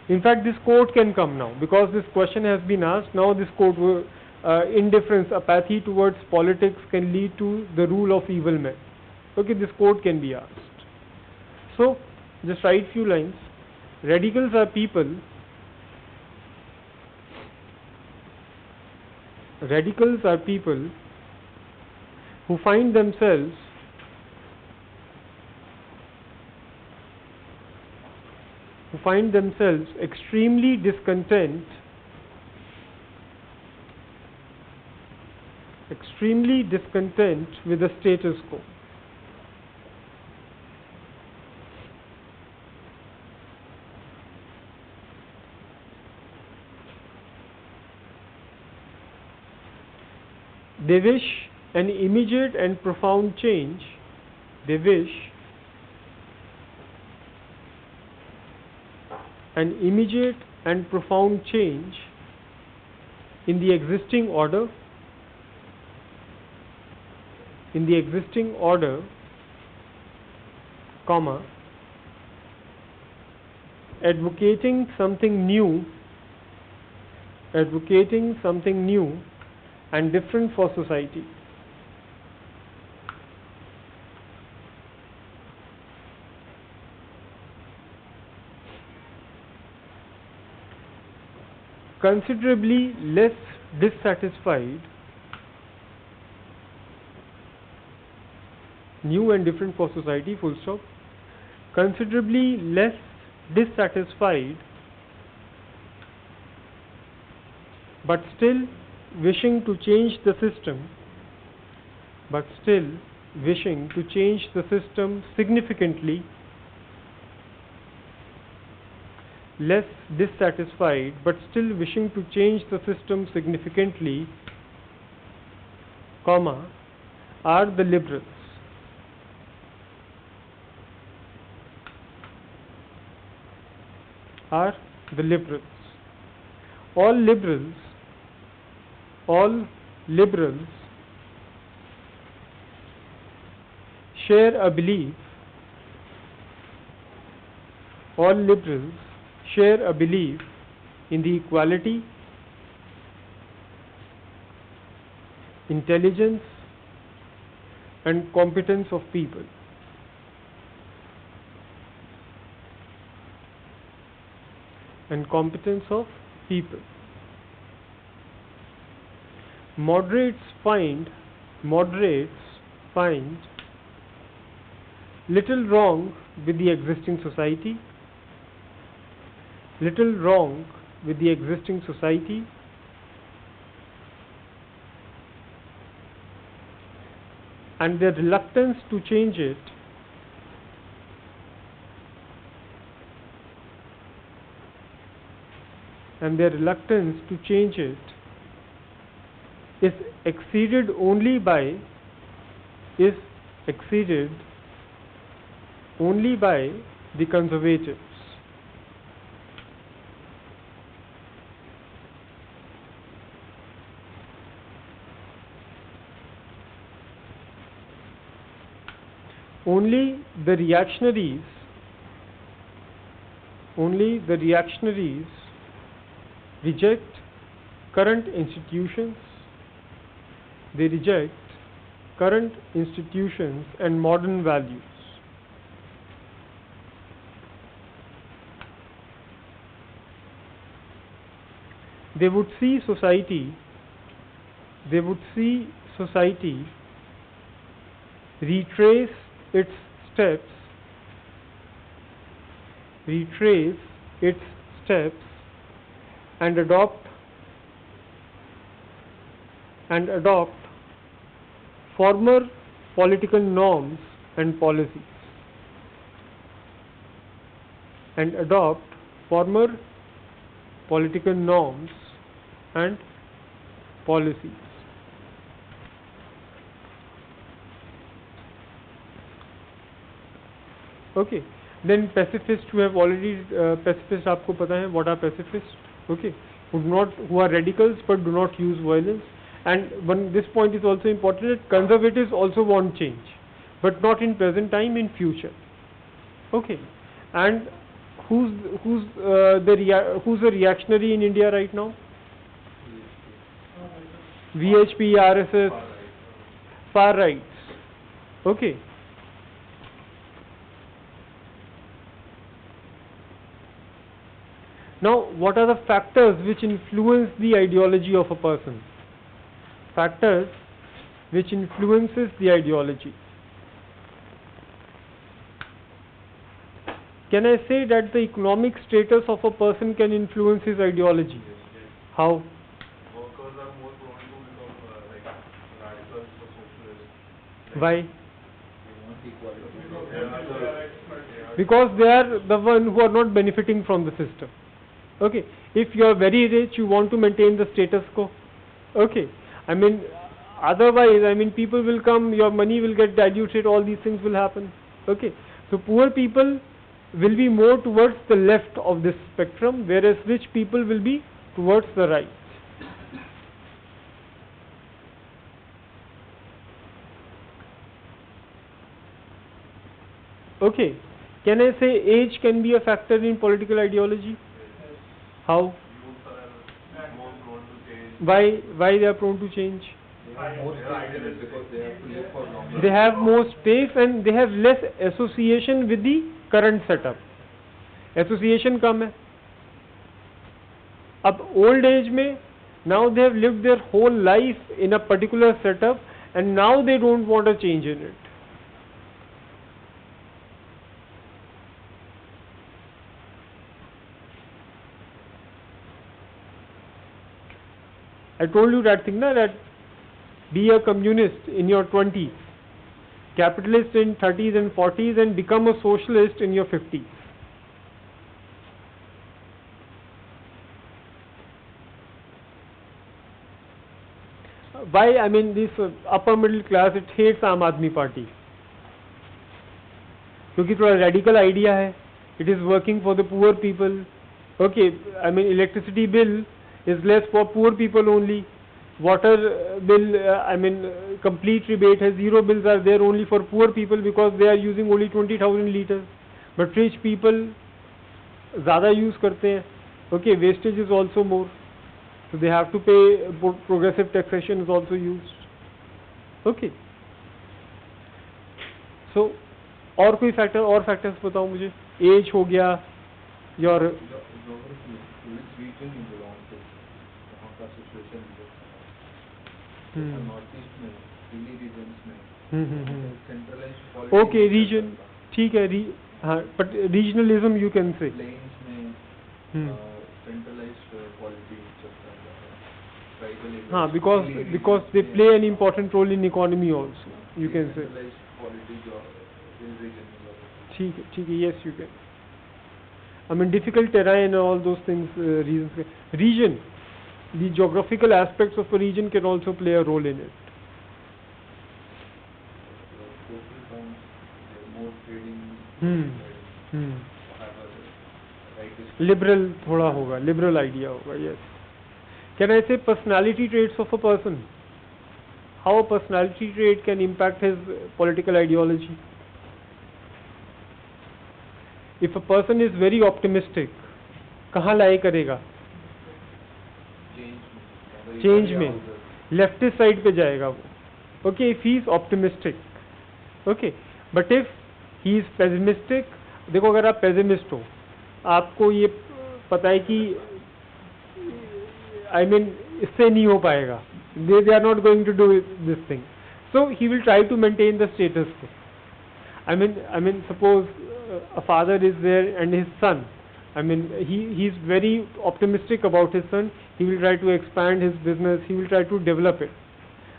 In fact, this quote can come now because this question has been asked. Now this quote, indifference, apathy towards politics can lead to the rule of evil men. Okay, this quote can be asked. So just write few lines. Radicals are people. Radicals are people who find themselves extremely discontent with the status quo. They wish an immediate and profound change. They wish an immediate and profound change in the existing order, comma, advocating something new and different for society. Considerably less dissatisfied, new and different for society, full stop. Considerably less dissatisfied, but still wishing to change the system significantly less dissatisfied but still wishing to change the system significantly, comma, are the liberals. Are the liberals. All liberals share a belief. All liberals share a belief in the equality, intelligence, and competence of people. Moderates find little wrong with the existing society, and their reluctance to change it is exceeded only by the conservatives. Only the reactionaries reject current institutions. They reject current institutions and modern values. They would see society retrace its steps and adopt former political norms and policies. Okay, then pacifists who have already pacifists, आपको पता है what are pacifists? Okay, who are radicals but do not use violence. And this point is also important, that conservatives also want change, but not in present time, in future. Okay, and who's the reactionary in India right now? VHP, RSS, far rights. Okay. Now, what are the factors which influence the ideology of a person? Factors which influences the ideology. Can I say that the economic status of a person can influence his ideology? How? Workers are more prone to become like radicals or socialists. Why? They want equality. Because they are the one who are not benefiting from the system. Okay, if you are very rich, you want to maintain the status quo. Okay, I mean, otherwise, I mean, people will come, your money will get diluted, all these things will happen. Okay, so poor people will be more towards the left of this spectrum, whereas rich people will be towards the right. Okay, can I say age can be a factor in political ideology? How? Youth are more prone to change. Why they are prone to change? They are more idealists because they have to live for longer. They have more space and they have less association with the current setup. Association कम है. अब old age में, now they have lived their whole life in a particular setup and now they don't want a change in it. I told you that thing, that be a communist in your 20s, capitalist in 30s and 40s, and become a socialist in your 50s. Why? I mean, this upper middle class, it hates Aam Aadmi Party. क्योंकि थोड़ा radical idea है. It is working for the poor people. Okay, I mean, electricity bill is less for poor people only. Water bill, I mean, complete rebate है. Zero bills are there only for poor people because they are using only 20,000 liters. But rich people ज़्यादा use करते हैं. Okay, wastage is also more. So they have to pay. Progressive taxation is also used. Okay. So और कोई factor, और factors बताओ मुझे. As हो गया, your Which region you belong to, वहाँ का situation नॉर्थ ईस्ट में, हिली रीजन्स में, सेंट्रलाइज्ड पॉलिटिक्स. ओके, रीजन ठीक है. हाँ, but regionalism you can say. Plains में सेंट्रलाइज्ड पॉलिटिक्स चलता है, ट्राइबल एरिया. हाँ, because they play an important role in economy also, you can say. Centralised politics और हिल रीजन. ठीक है, yes you can. I mean, difficult terrain and all those things, reasons. Region, the geographical aspects of a region can also play a role in it. Liberal थोड़ा होगा, liberal idea होगा, yes. Can I say personality traits of a person? How a personality trait can impact his political ideology? If a person is very optimistic, कहाँ लाई करेगा? Change में, leftist side पे जाएगा वो. Okay, if he is optimistic, okay. But if he is pessimistic, देखो अगर आप pessimist हो, आपको ये पता है कि I mean इससे नहीं हो पाएगा. They are not going to do this thing. So he will try to maintain the status quo. I mean suppose a father is there and his son, I mean he is very optimistic about his son. He will try to expand his business, he will try to develop it.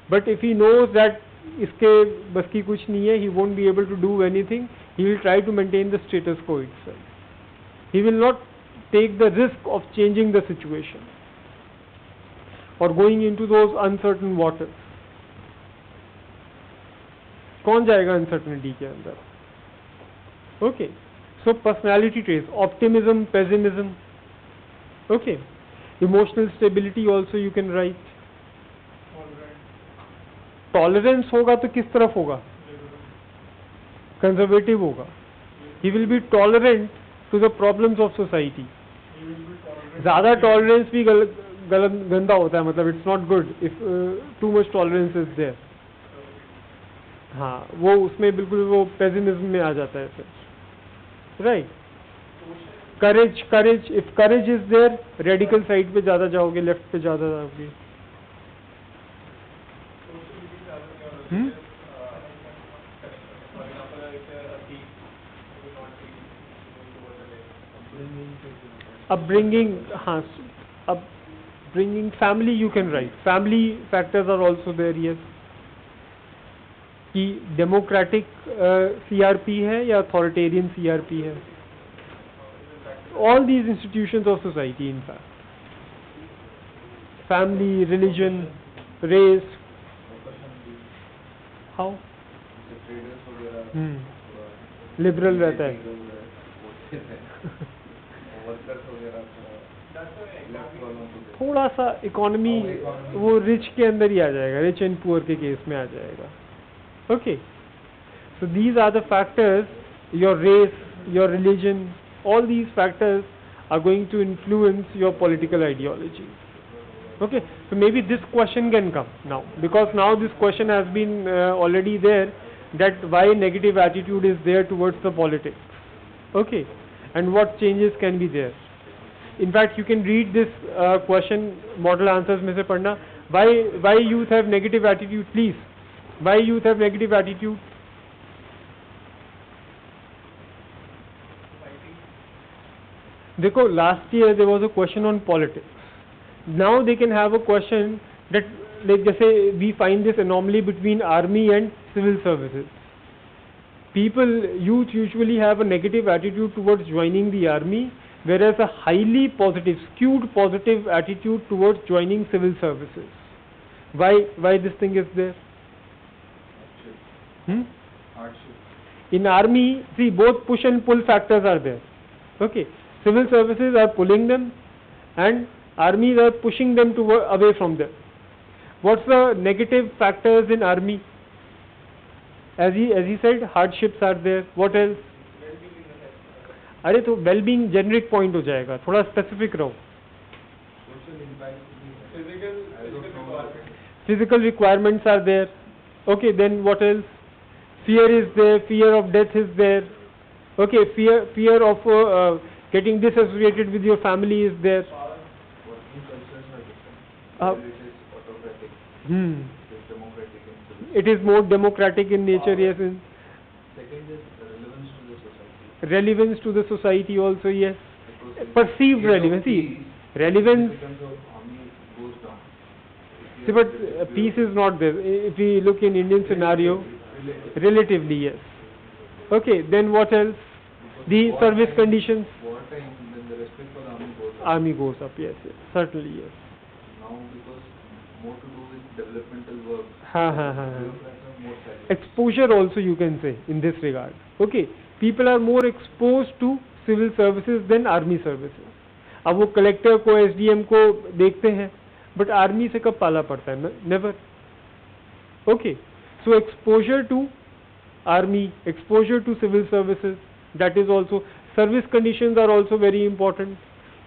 But if he knows that इसके बस की कुछ नहीं है, he won't be able to do anything, he will try to maintain the status quo itself. He will not take the risk of changing the situation or going into those uncertain waters. कौन जाएगा uncertainty के अंदर? Okay, so personality traits, optimism, pessimism. Okay, emotional stability also you can write. Tolerance होगा तो किस तरफ होगा? Conservative होगा. He will be tolerant to the problems of society. ज़्यादा tolerance भी गंदा होता है, मतलब it's not good if too much tolerance is there. हाँ, वो उसमें बिल्कुल वो pessimism में आ जाता है फिर. Right. Courage, if courage is there, radical side पे ज़्यादा जाओगे, left पे ज़्यादा जाओगे. Upbringing, हाँ, upbringing, family you can write. Family factors are also there, yes. कि democratic CRP है या authoritarian CRP है. All these institutions of society, in fact. Family, religion, race. How? Liberal रहता है. थोड़ा सा इकोनॉमी वो रिच के अंदर ही आ जाएगा, रिच एंड पुअर के केस में आ जाएगा. Okay, so these are the factors, your race, your religion, all these factors are going to influence your political ideology. Okay, so maybe this question can come now, because now this question has been already there, that why negative attitude is there towards the politics. Okay, and what changes can be there. In fact, you can read this question, model answers में से पढ़ना. Why youth have negative attitude, please. Why youth have negative attitude? देखो, last year there was a question on politics. Now they can have a question that, like जैसे we find this anomaly between army and civil services. Youth usually have a negative attitude towards joining the army, whereas a highly positive, skewed positive attitude towards joining civil services. Why this thing is there? Hardship. Hmm? Hardship. In army, see, both push and pull factors are there. Okay, civil services are pulling them, and armies are pushing them away from them. What's the negative factors in army? As he said, hardships are there. What else? अरे तो well-being generic point हो जाएगा, थोड़ा specific रहो. Social impact. Physical requirements are there. Okay, then what else? Fear is there. Fear of death is there. Okay, fear of getting disassociated with your family is there. Working cultures are different. It is autocratic. It is democratic in civil. It is more democratic in nature, yes. Second is relevance to the society. Relevance to the society also, yes. Because Perceived in case of relevance. See, peace, relevance. significance of army goes down. See, but peace is not there. If we look in Indian scenario, relatively, yes. Okay, then what else? The service conditions. Wartime, then the respect for the army goes up. Army goes up, yes, certainly, yes. Now because more to do with developmental work. Bureaucrats are more silent. Exposure also you can say in this regard. Okay, people are more exposed to civil services than army services. अब वो collector को SDM को देखते हैं, but army से कब पाला पड़ता है? Never. Okay, so exposure to army, exposure to civil services, that is also, service conditions are also very important.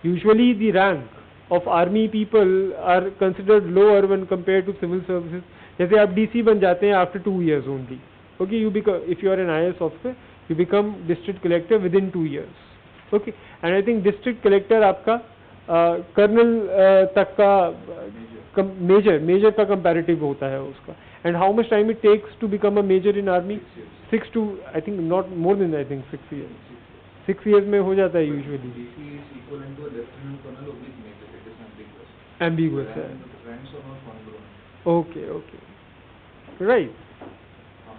Usually the rank of army people are considered lower when compared to civil services. जैसे आप DC बन जाते हैं after 2 years only. Okay, you become, if you are an IAS officer, you become district collector within 2 years. Okay, and I think district collector आपका colonel तक का major का comparative होता है उसका. And how much time it takes to become a major in army? 6 to, I think not more than, I think 6 years. 6 years में हो जाता है usually. DC is equivalent to a lieutenant colonel oblique major. It is ambiguous. Ambiguous है. Ranks are not congruent. Okay. Right.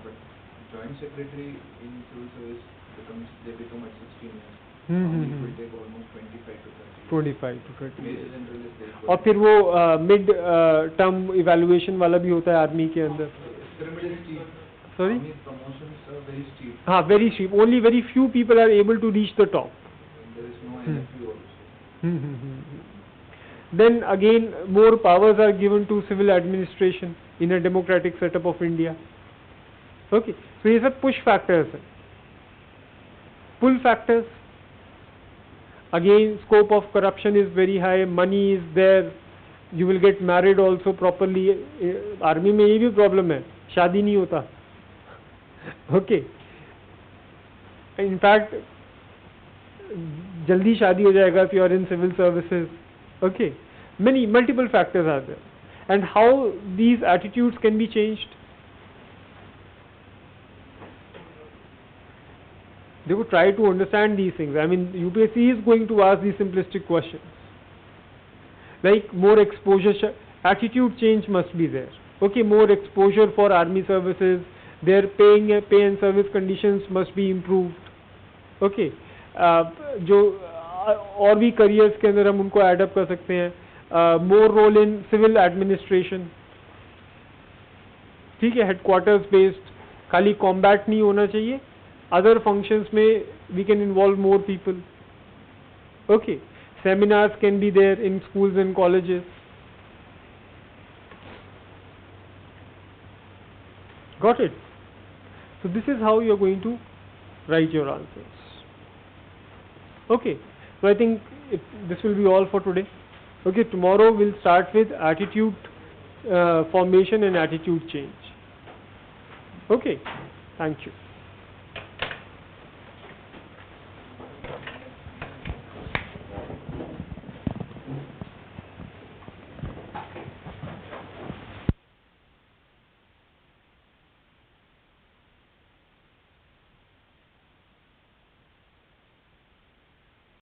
But joint secretary in civil service they become at 16 years. It will take almost 25 to 30 years. 25 to 30 years. Major general is there. और फिर वो mid term evaluation वाला भी होता है army के अंदर. Pyramid is steep. Sorry? Army promotions are very steep. हाँ, very steep. Only very few people are able to reach the top. And there is no NFU also. Then again, more powers are given to civil administration in a democratic setup of India. Okay, so ये सब push factors हैं. Pull factors. Again, scope of corruption is very high. Money is there. You will get married also properly. Army में ये भी problem है. शादी नहीं होता. Okay. In fact, जल्दी शादी हो जाएगा if you are in civil services. Okay. Multiple factors are there. And how these attitudes can be changed? They would try to understand these things. I mean, UPSC is going to ask these simplistic questions. Like more exposure, attitude change must be there. Okay, more exposure for army services. Their pay and service conditions must be improved. Okay, जो और भी careers के अंदर हम उनको add up कर सकते हैं. More role in civil administration. ठीक है, headquarters based. खाली combat नहीं होना चाहिए. Other functions में we can involve more people. Okay, seminars can be there in schools and colleges. Got it? So this is how you are going to write your answers. Okay, so I think this will be all for today. Okay, tomorrow we'll start with attitude formation and attitude change. Okay, thank you.